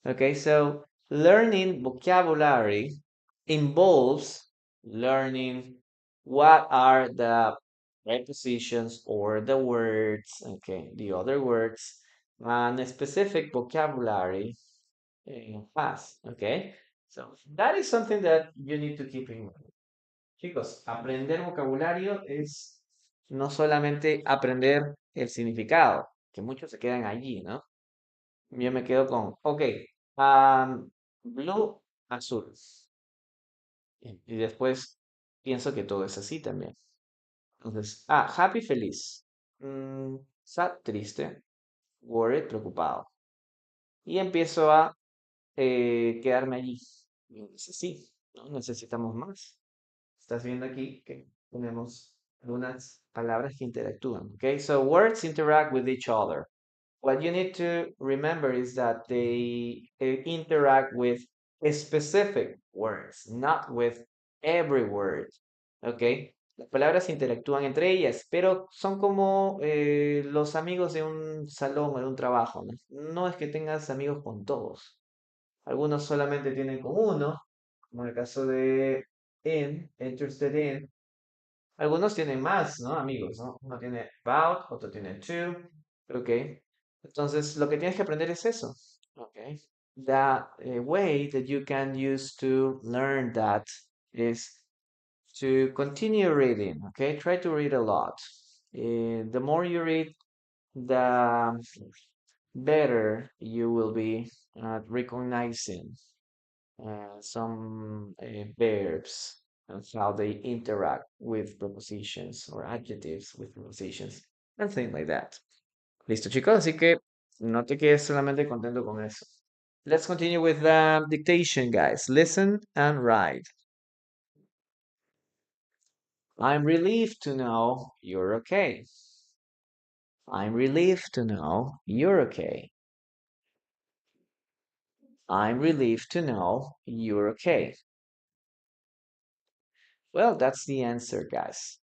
Okay, so learning vocabulary involves learning what are the prepositions or the words, okay, the other words, and a specific vocabulary has, okay? So that is something that you need to keep in mind. Chicos, aprender vocabulario es no solamente aprender el significado, que muchos se quedan allí, ¿no? Yo me quedo con, ok, blue, azul. Y después pienso que todo es así también. Entonces, happy, feliz. Sad, triste. Worried, preocupado. Y empiezo a quedarme allí. Y dice, sí, ¿no? Necesitamos más. Estás viendo aquí que tenemos algunas palabras que interactúan. Okay, so words interact with each other. What you need to remember is that they interact with specific words, not with every word. Okay, las palabras interactúan entre ellas, pero son como los amigos de un salón o de un trabajo, ¿no? No es que tengas amigos con todos. Algunos solamente tienen con uno, como en el caso de interested in. Algunos tienen más, ¿no? Amigos, ¿no? Uno tiene about, otro tiene to, ¿ok? Entonces, lo que tienes que aprender es eso, ¿ok? The way that you can use to learn that is to continue reading, okay? Try to read a lot. The more you read, the better you will be at recognizing some verbs and how they interact with prepositions or adjectives with prepositions and things like that. Listo, chicos, así que no te quedes solamente contento con eso. Let's continue with the dictation, guys. Listen and write. I'm relieved to know you're okay. I'm relieved to know you're okay. I'm relieved to know you're okay. Well, that's the answer, guys.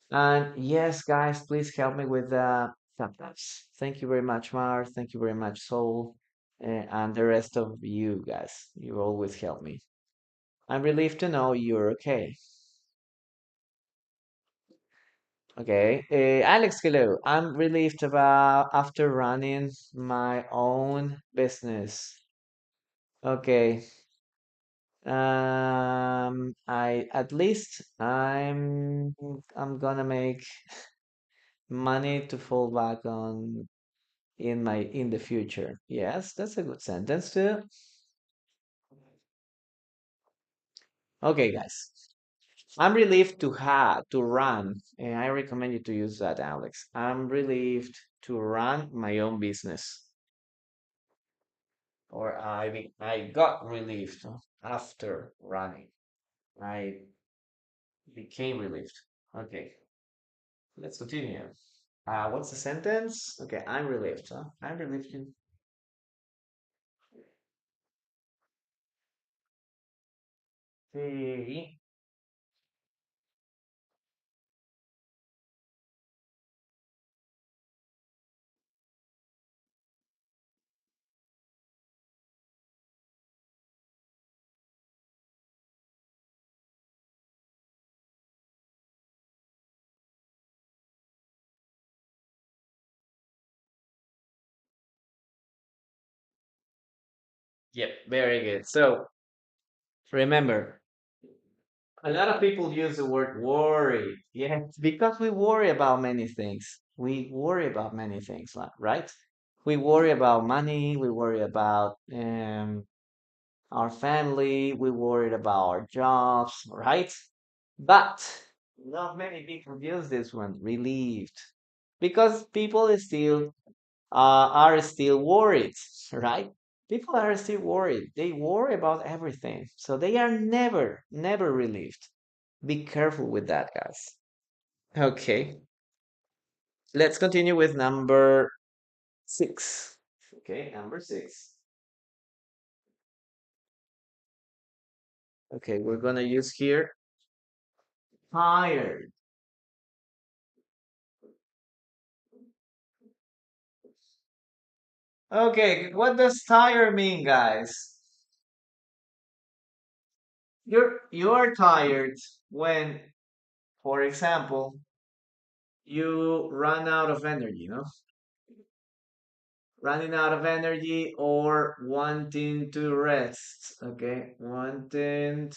And yes, guys, please help me with the thumbs. Thank you very much, Mar. Thank you very much, Soul, and the rest of you guys. You always help me. I'm relieved to know you're okay. Okay, Alex, hello. I'm relieved about after running my own business. Okay, I at least I'm gonna make money to fall back on in the future. Yes, that's a good sentence too. Okay, guys. I'm relieved to run, and I recommend you to use that, Alex. I'm relieved to run my own business, or I got relieved after running. I became relieved. Okay, let's continue. What's the sentence? Okay, I'm relieved. Huh? I'm relieved. See. Yep, very good. So remember, a lot of people use the word worry. Yeah, because we worry about many things. We worry about many things, right? We worry about money. We worry about our family. We worry about our jobs, right? But not many people use this one, relieved, because people is still are still worried, right? People are still worried. They worry about everything. So they are never relieved. Be careful with that, guys. Okay, let's continue with number six. Okay, number six. Okay, we're gonna use here tired. Okay, what does tired mean, guys? You're tired when, for example, you run out of energy, no? Running out of energy or wanting to rest. Okay, wanting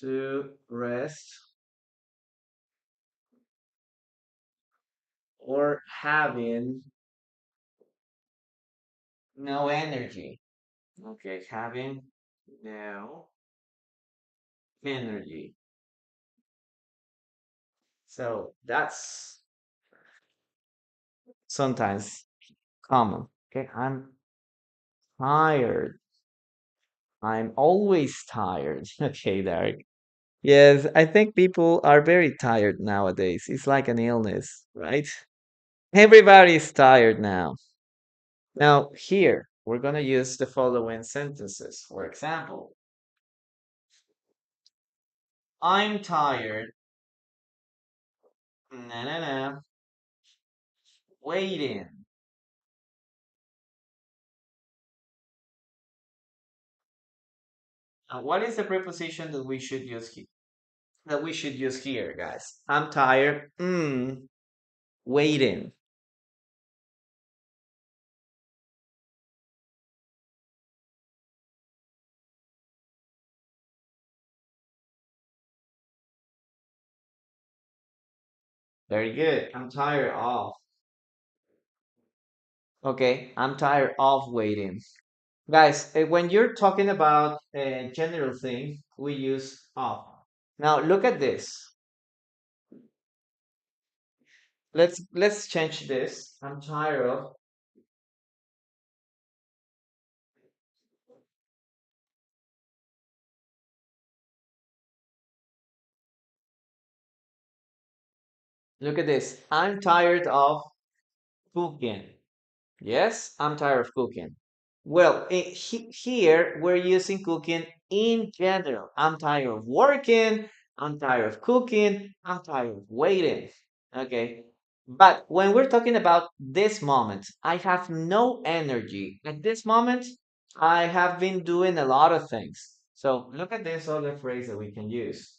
to rest or having no energy. Okay, having no energy. So that's sometimes common. Okay, I'm tired. I'm always tired. Okay, Derek. Yes, I think people are very tired nowadays. It's like an illness, right? Everybody's tired now. Now, here, we're going to use the following sentences. For example, I'm tired, na na na, waiting. What is the preposition that we should use here? That we should use here, guys. I'm tired, waiting. Very good. I'm tired of. Okay, I'm tired of waiting. Guys, when you're talking about a general thing, we use of. Now look at this. Let's change this. I'm tired of. Look at this. I'm tired of cooking. Yes, I'm tired of cooking. Well, here we're using cooking in general. I'm tired of working. I'm tired of cooking. I'm tired of waiting. Okay. But when we're talking about this moment, I have no energy. At this moment, I have been doing a lot of things. So look at this other phrase that we can use.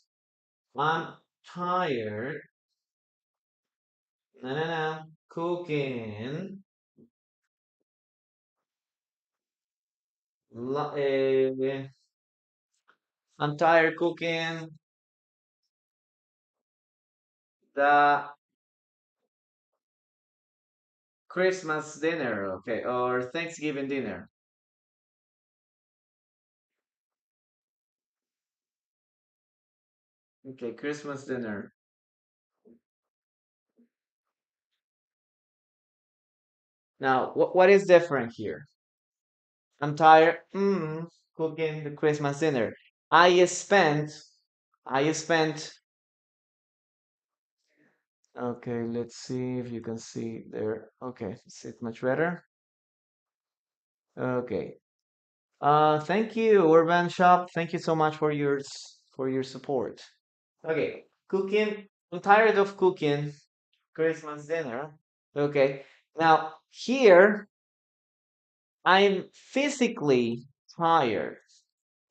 I'm tired, na na na, cooking. I'm tired cooking the Christmas dinner, okay, or Thanksgiving dinner. Okay, Christmas dinner. Now, what is different here? I'm tired cooking the Christmas dinner. I spent, I spent, okay, let's see if you can see there. Okay, see it much better. Okay. Thank you, Urban Shop. Thank you so much for for your support. Okay, cooking. I'm tired of cooking Christmas dinner. Okay. Now, here I'm physically tired.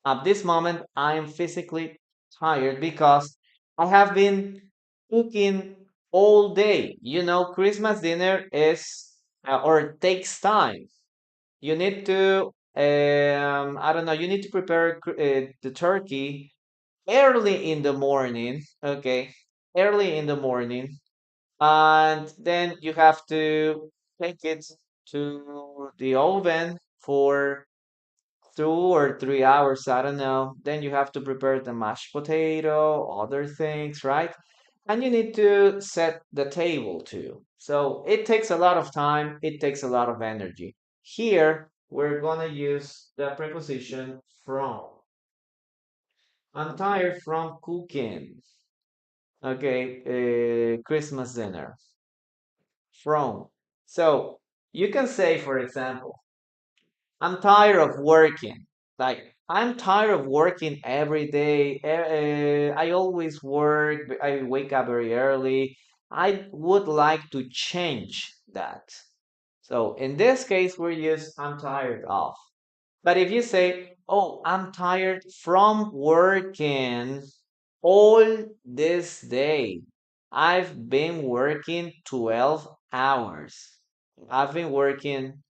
At this moment, I am physically tired because I have been cooking all day. You know, Christmas dinner is or takes time. You need to, I don't know, you need to prepare the turkey early in the morning. Okay, early in the morning, and then you have to take it to the oven for 2 or 3 hours, I don't know. Then you have to prepare the mashed potato, other things, right? And you need to set the table too. So it takes a lot of time, it takes a lot of energy. Here, we're gonna use the preposition from. I'm tired from cooking. Okay, Christmas dinner. From. So you can say, for example, I'm tired of working. Like, I'm tired of working every day. I always work. I wake up very early. I would like to change that. So in this case, we're use I'm tired of. But if you say, oh, I'm tired from working all this day. I've been working 12 hours. I've been working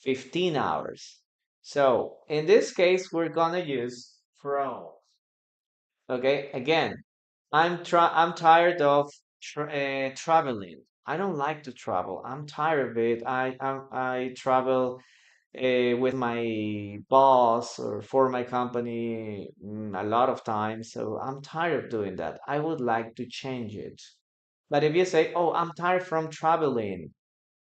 15 hours. So in this case, we're gonna use from. Okay, again, I'm tired of traveling. I don't like to travel. I'm tired of it. I travel with my boss or for my company a lot of times. So I'm tired of doing that. I would like to change it. But if you say, "Oh, I'm tired from traveling,"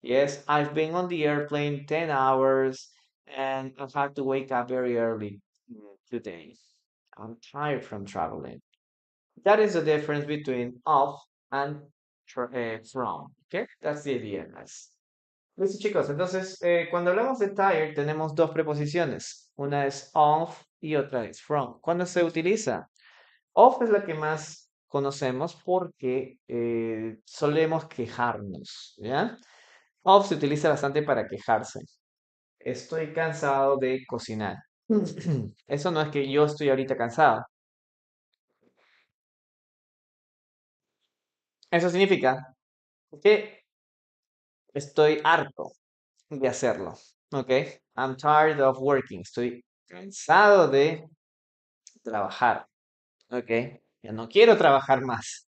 yes, I've been on the airplane 10 hours and I've had to wake up very early today. I'm tired from traveling. That is the difference between of and from. ¿Ok? That's the idea, guys. Listo, chicos. Entonces, cuando hablamos de tired, tenemos dos preposiciones. Una es of y otra es from. ¿Cuándo se utiliza? Of es la que más conocemos porque solemos quejarnos, ¿ya? Of se utiliza bastante para quejarse. Estoy cansado de cocinar. Eso no es que yo estoy ahorita cansado. Eso significa que estoy harto de hacerlo. ¿Ok? I'm tired of working. Estoy cansado de trabajar. ¿Ok? Ya no quiero trabajar más.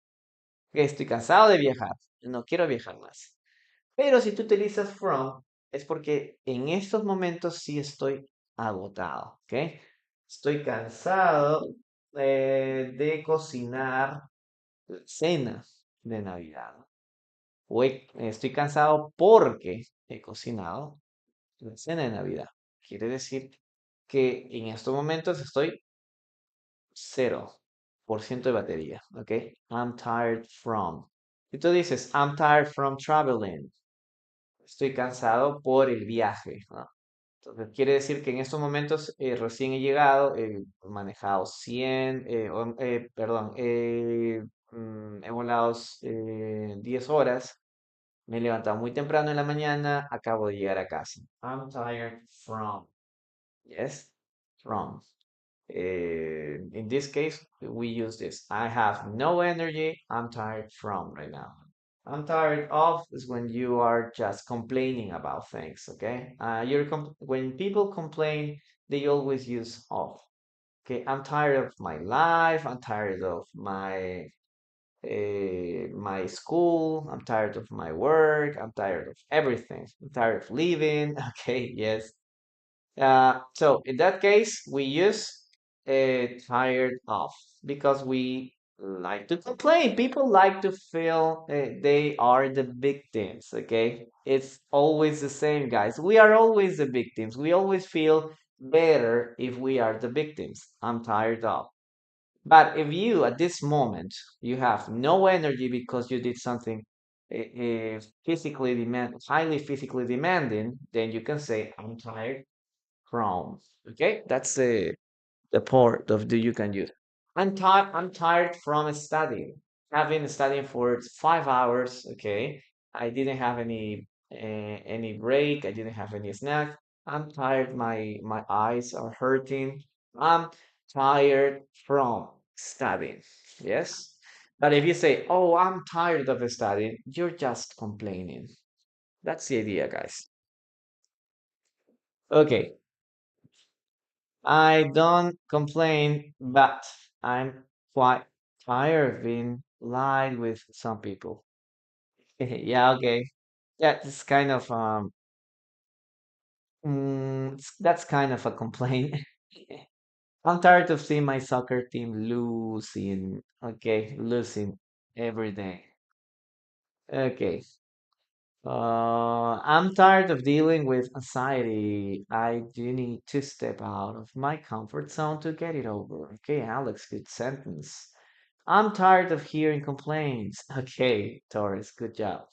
Ok, estoy cansado de viajar. No quiero viajar más. Pero si tú utilizas from, es porque en estos momentos sí estoy agotado. ¿Ok? Estoy cansado de cocinar la cena de Navidad. Estoy cansado porque he cocinado la cena de Navidad. Quiere decir que en estos momentos estoy 0% de batería, ¿ok? I'm tired from. Y tú dices, I'm tired from traveling. Estoy cansado por el viaje, ¿no? Entonces, quiere decir que en estos momentos recién he llegado, he manejado 100, perdón, he volado 10 horas, me he levantado muy temprano en la mañana, acabo de llegar a casa. I'm tired from. Yes, from. In this case, we use this. I have no energy. I'm tired from right now. I'm tired of is when you are just complaining about things, okay? When people complain, they always use of. Okay, I'm tired of my life. I'm tired of my school. I'm tired of my work. I'm tired of everything. I'm tired of living. Okay, yes. So in that case, we use tired of because we like to complain. People like to feel they are the victims. Okay, it's always the same, guys. We are always the victims. We always feel better if we are the victims. I'm tired of. But if you, at this moment, you have no energy because you did something highly physically demanding, then you can say, I'm tired from. Okay, that's the part of the you can use. I'm tired from studying. I've been studying for 5 hours. Okay, I didn't have any break. I didn't have any snack. I'm tired. My eyes are hurting. I'm tired from studying. Yes, but if you say, "Oh, I'm tired of studying," you're just complaining. That's the idea, guys. Okay, I don't complain, but I'm quite tired of being lied with some people. Yeah, okay. Yeah, it's kind of that's kind of a complaint. I'm tired of seeing my soccer team losing. Okay, losing every day. Okay. I'm tired of dealing with anxiety. I do need to step out of my comfort zone to get it over. Okay, Alex, good sentence. I'm tired of hearing complaints. Okay, Taurus, good job.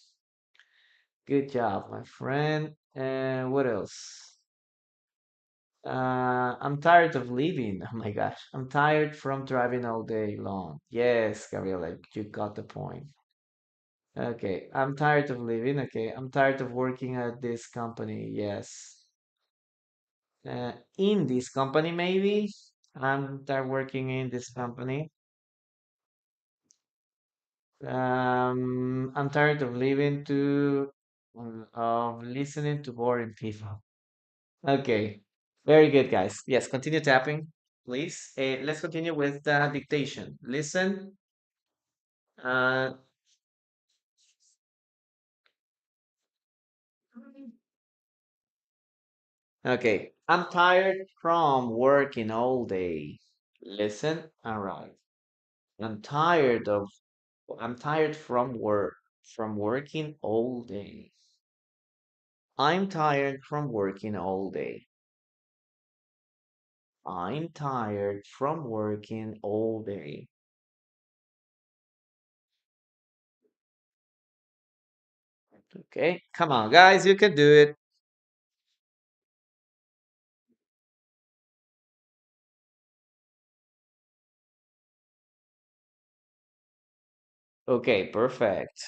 Good job, my friend. And what else? I'm tired of leaving. Oh my gosh. I'm tired from driving all day long. Yes, Gabriela, you got the point. Okay, I'm tired of leaving. Okay, I'm tired of working at this company. Yes. In this company, maybe. I'm tired working in this company. I'm tired of listening to boring people. Okay, very good, guys. Yes, continue tapping, please. Let's continue with the dictation. Listen. Uh, okay, I'm tired from working all day. Listen and write. I'm tired of. I'm tired from working all day. I'm tired from working all day. I'm tired from working all day. Okay, come on, guys, you can do it. Okay, perfect.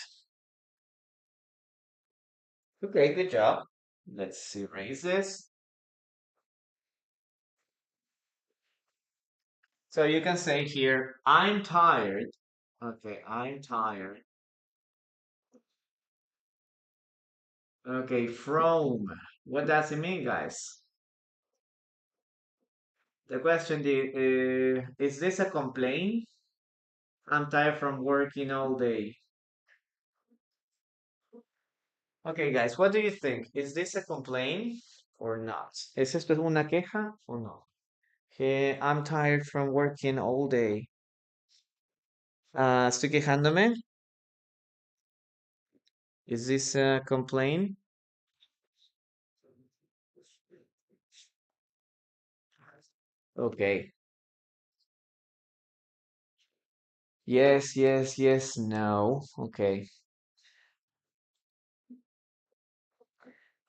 Okay, good job. Let's erase this. So you can say here, I'm tired. Okay, I'm tired. Okay, from. What does it mean, guys? The question is this a complaint? I'm tired from working all day. Okay, guys, what do you think? Is this a complaint or not? ¿Es esto una queja o no? I'm tired from working all day. ¿Estoy quejándome? Is this a complaint? Okay. Yes, yes, yes, no. Okay.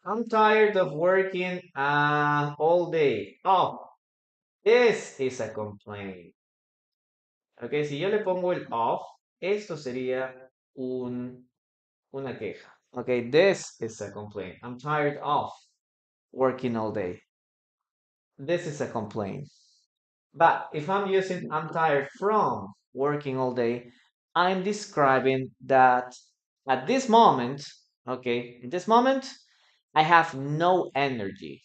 I'm tired of working all day. Oh, this is a complaint. Okay, si yo le pongo el off, esto sería una queja. Okay, this is a complaint. I'm tired of working all day. This is a complaint. But if I'm using I'm tired from working all day, I'm describing that At this moment, okay, in this moment, I have no energy.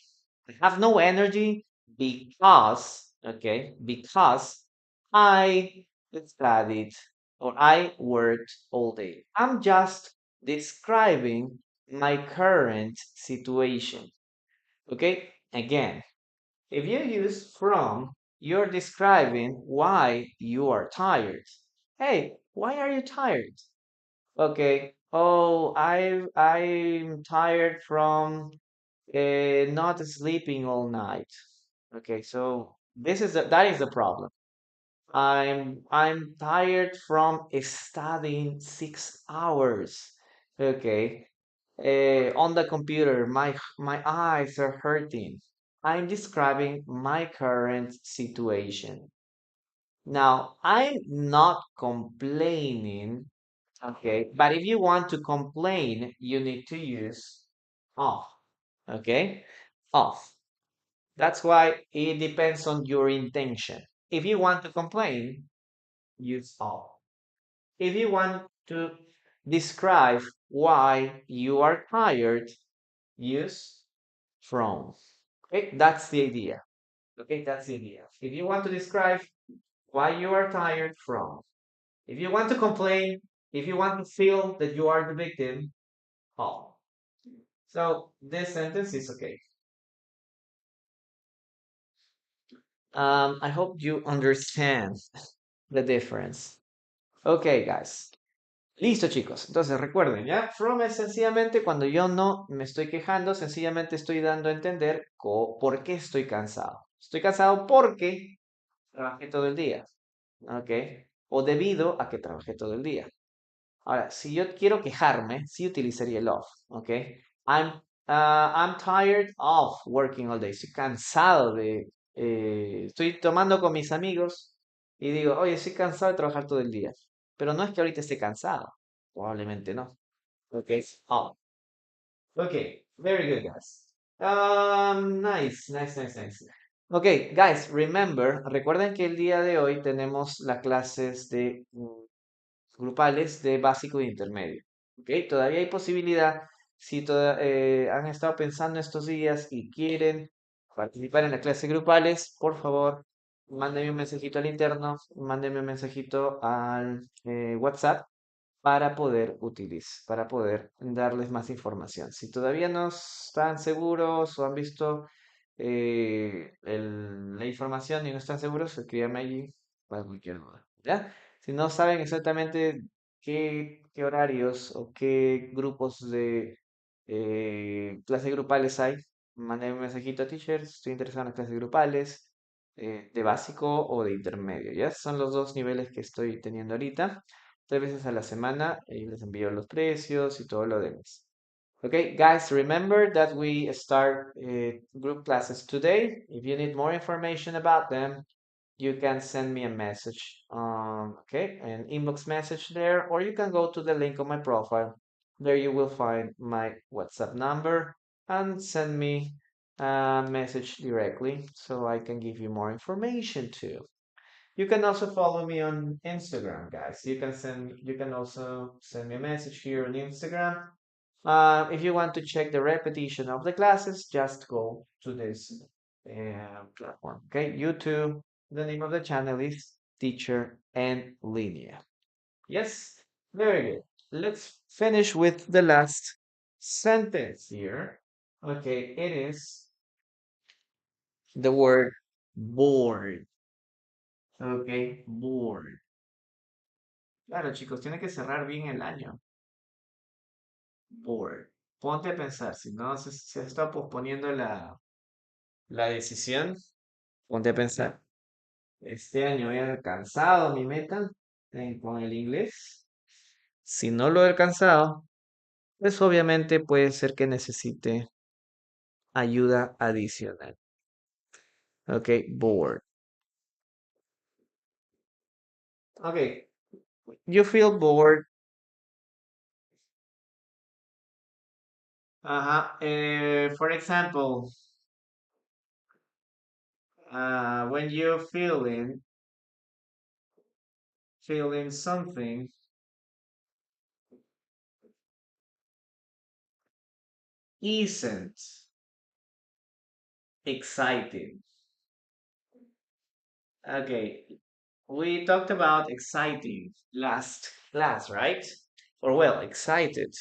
I have no energy because, okay, because I studied or I worked all day. I'm just describing my current situation. Okay, again, if you use from, you're describing why you are tired. Hey, why are you tired? Okay. Oh, I'm tired from not sleeping all night. Okay, so that is the problem. I'm tired from studying 6 hours. Okay. On the computer, my eyes are hurting. I'm describing my current situation. Now, I'm not complaining. Okay, but if you want to complain, you need to use off. Okay, off. That's why it depends on your intention. If you want to complain, use off. If you want to describe why you are tired, use from. Okay, that's the idea. Okay, that's the idea. If you want to describe why you are tired from, if you want to complain, if you want to feel that you are the victim, off. So this sentence is okay. I hope you understand the difference. Okay, guys. Listo, chicos. Entonces recuerden, ¿ya? From es sencillamente cuando yo no me estoy quejando, sencillamente estoy dando a entender por qué estoy cansado. Estoy cansado porque trabajé todo el día, ¿ok? O debido a que trabajé todo el día. Ahora, si yo quiero quejarme, sí utilizaría el of, ¿ok? I'm, I'm tired of working all day. Estoy cansado de... estoy tomando con mis amigos y digo, oye, estoy cansado de trabajar todo el día. Pero no es que ahorita esté cansado. Probablemente no. Ok. Oh, ok. Very good, guys. Nice, nice, nice, nice. Ok, guys, recuerden que el día de hoy tenemos las clases de grupales de básico e intermedio. ¿Ok? Todavía hay posibilidad, si han estado pensando estos días y quieren participar en las clases grupales, por favor, mándenme un mensajito al interno, mándenme un mensajito al WhatsApp para poder darles más información. Si todavía no están seguros o han visto la información y no están seguros, escríbanme allí para cualquier duda. ¿Ya? Si no saben exactamente qué horarios o qué grupos de clases grupales hay, manden un mensajito a teacher, estoy interesado en las clases grupales, de básico o de intermedio. Ya son los dos niveles que estoy teniendo ahorita. 3 veces a la semana y les envío los precios y todo lo demás. Okay, guys, remember that we start group classes today. If you need more information about them, you can send me a message, okay, an inbox message there, or you can go to the link on my profile. There you will find my WhatsApp number and send me a message directly so I can give you more information too. You can also follow me on Instagram, guys. You can also send me a message here on Instagram. If you want to check the repetition of the classes, just go to this platform. Okay, YouTube. The name of the channel is Teacher and Linear. Yes, very good. Let's finish with the last sentence here. Okay, it is the word bored. Okay, bored. Claro, chicos, tiene que cerrar bien el año. Bored. Ponte a pensar, si no se está posponiendo la decisión, ponte a pensar. Este año he alcanzado mi meta con el inglés. Si no lo he alcanzado, pues obviamente puede ser que necesite ayuda adicional. Ok, bored. Ok, you feel bored. For example, when you're feeling something isn't exciting. Okay, we talked about exciting last class, right? Or well, excited.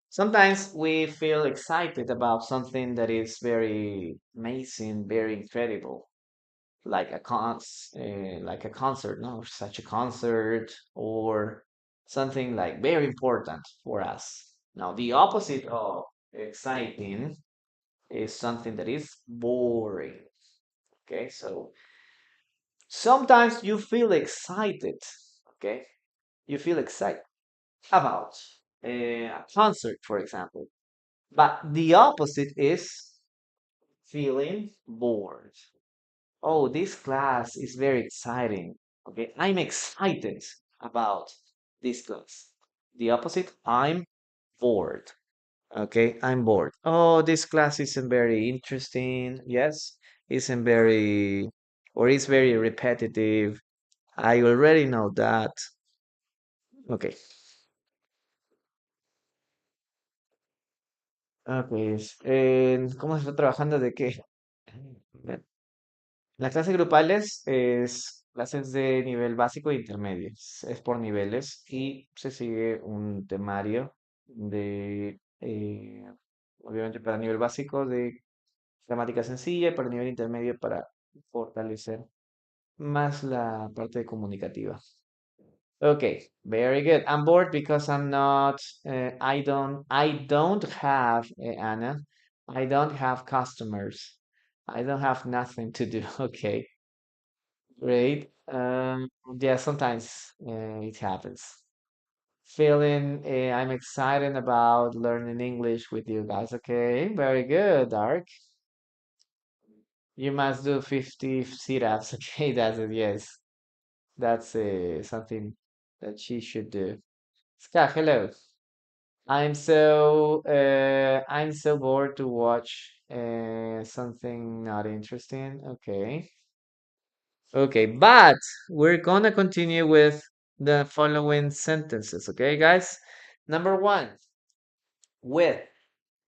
Sometimes we feel excited about something that is very amazing, very incredible, like like a concert, no, such a concert, or something like very important for us. Now, the opposite of exciting is something that is boring. Okay, so sometimes you feel excited. Okay, you feel excited about a concert, for example. But the opposite is feeling bored. Oh, this class is very exciting. Okay, I'm excited about this class. The opposite, I'm bored. Okay, I'm bored. Oh, this class isn't very interesting. Yes, isn't very, or is very repetitive. I already know that. Okay, ok. ¿Cómo se está trabajando de qué? La clase grupales es clases de nivel básico e intermedio. Es por niveles y se sigue un temario de, obviamente para nivel básico de gramática sencilla y para nivel intermedio para fortalecer más la parte comunicativa. Okay, very good. I'm bored because I'm not, I don't have, Anna, I don't have customers. I don't have nothing to do. Okay. Great. Yeah, sometimes it happens. Feeling I'm excited about learning English with you guys. Okay, very good, Dark. You must do 50 sit-ups. Okay, that's it. Yes, that's something that she should do. Ska, hello. I'm so bored to watch something not interesting. Okay. Okay, but we're gonna continue with the following sentences, okay, guys? Number one, with,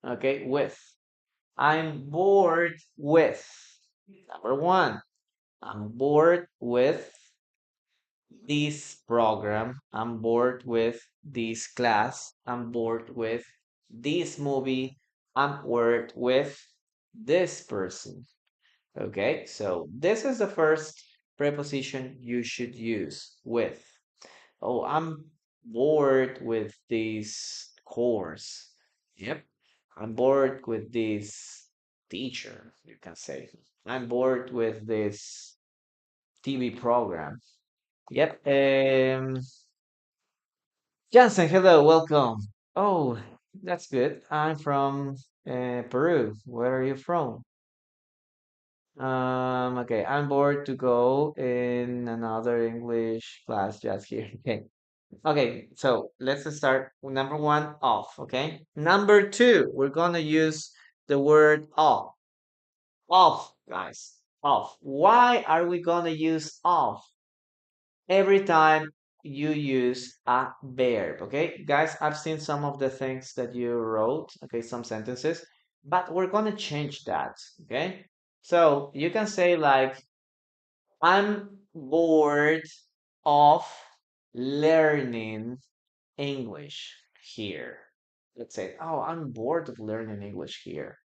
okay, with. I'm bored with. Number one, I'm bored with this program. I'm bored with this class. I'm bored with this movie. I'm bored with this person. Okay, so this is the first preposition you should use with. Oh, I'm bored with this course. Yep. I'm bored with this teacher, you can say. I'm bored with this TV program. Yep. Johnson, hello, welcome. Oh, that's good. I'm from Peru. Where are you from? Okay, I'm bored to go in another English class just here. Okay. Okay, so let's start with number one, off, okay? Number two, we're gonna use the word off. Off, guys. Off. Why are we gonna use off every time you use a verb? Okay, guys, I've seen some of the things that you wrote, okay, some sentences, but we're gonna change that, okay? So you can say like, I'm bored of learning English here. Let's say, oh, I'm bored of learning English here.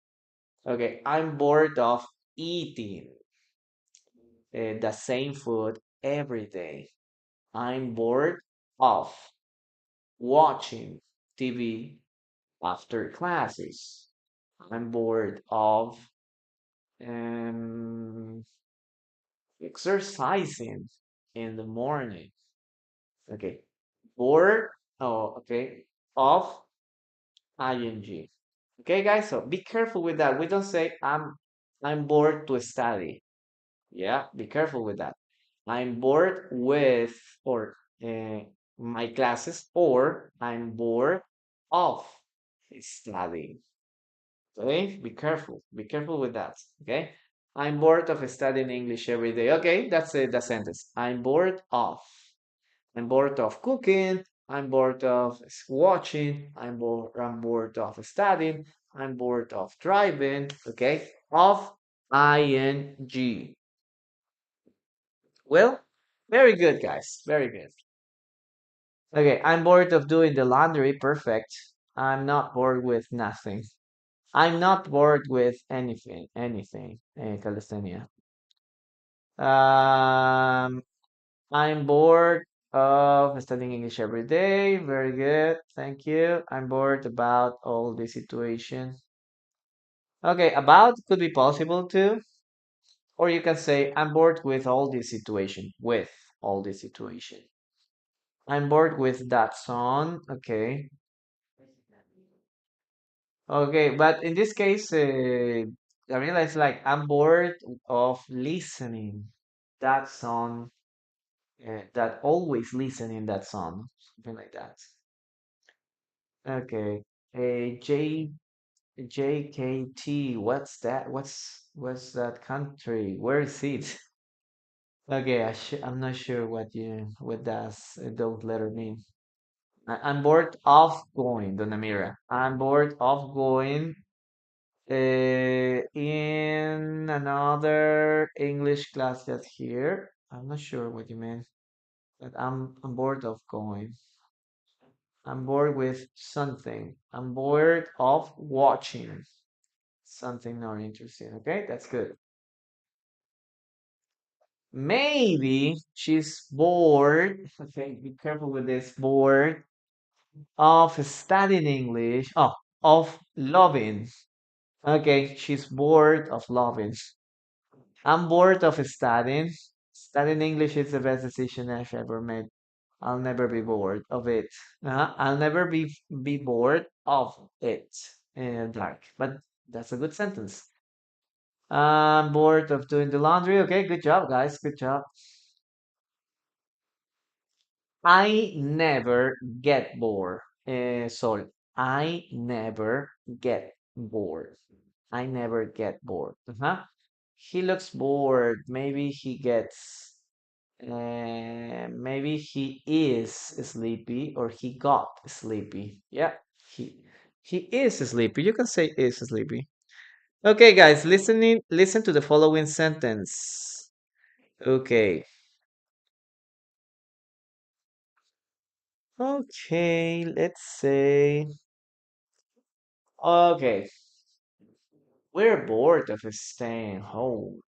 Okay, I'm bored of eating the same food every day. I'm bored of watching TV after classes. I'm bored of um, exercising in the morning. Okay, bored. Oh, okay, of ing. Okay, guys, so be careful with that. We don't say I'm bored to study. Yeah, be careful with that. I'm bored with or my classes, or I'm bored of studying. Okay, be careful. Be careful with that. Okay, I'm bored of studying English every day. Okay, that's the sentence. I'm bored of. I'm bored of cooking. I'm bored of watching. I'm bored of studying. I'm bored of driving. Okay. Of ing. Well, very good, guys. Very good. Okay. I'm bored of doing the laundry. Perfect. I'm not bored with nothing. I'm not bored with anything. Anything. Calisthenia. Um, I'm bored of studying English every day. Very good. Thank you. I'm bored about all the situation. Okay, about could be possible too. Or you can say, I'm bored with all this situation. With all this situation. I'm bored with that song. Okay. Okay, but in this case, I realize like I'm bored of listening that song, that always listening that song, something like that. Okay. J JKT. What's that? What's that country? Where is it? Okay, I'm not sure what does those letter mean. I'm bored of going, Dona Mira. I'm bored of going in another English class that's here. I'm not sure what you mean, but I'm bored of going. I'm bored with something. I'm bored of watching something not interesting. Okay, that's good. Maybe she's bored. Okay, be careful with this. Bored of studying English. Oh, of loving. Okay, she's bored of loving. I'm bored of studying. Studying English is the best decision I've ever made. I'll never be bored of it. I'll never be bored of it. And dark. But that's a good sentence. I'm bored of doing the laundry. Okay, good job, guys. Good job. I never get bored. Sorry, I never get bored. I never get bored. He looks bored. Maybe he is sleepy or he got sleepy. Yeah, he he is sleepy. You can say is sleepy. Okay, guys, listen to the following sentence. Okay. Okay, let's say. Okay, we're bored of staying home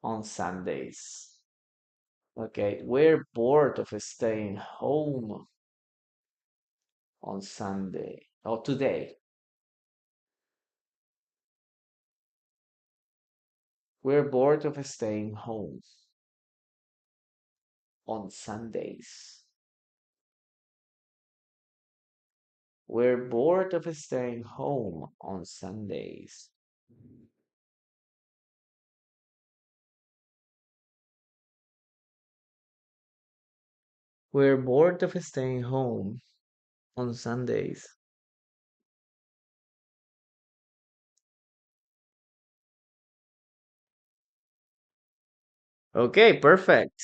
on Sundays. Okay, we're bored of staying home on Sunday. Oh, today. We're bored of staying home on Sundays. We're bored of staying home on Sundays. We're bored of staying home on Sundays. Okay, perfect.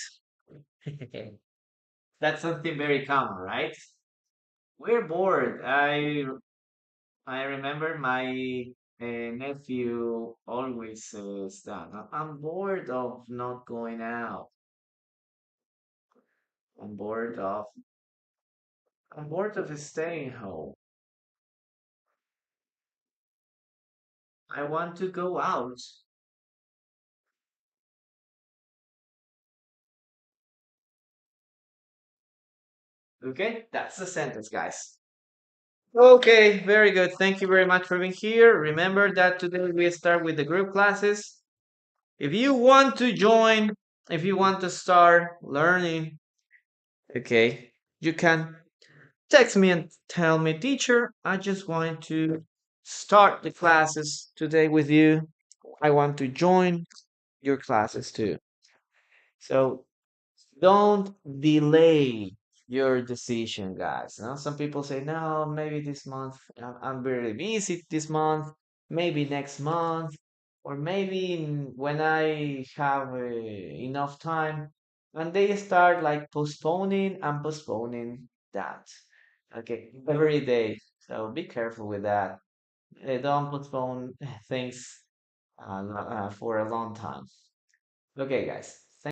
That's something very common, right? We're bored. I remember my nephew always says that I'm bored of not going out. I'm bored of I'm bored of staying home. I want to go out. Okay, that's the sentence, guys. Okay, very good. Thank you very much for being here. Remember that today we start with the group classes. If you want to join, if you want to start learning, okay, you can text me and tell me, teacher, I just want to start the classes today with you. I want to join your classes too. So don't delay your decision, guys. Now, some people say, no, maybe this month I'm very busy this month, maybe next month, or maybe when I have enough time. And they start like postponing and postponing that. Okay, every day. So be careful with that. Don't postpone things for a long time. Okay, guys.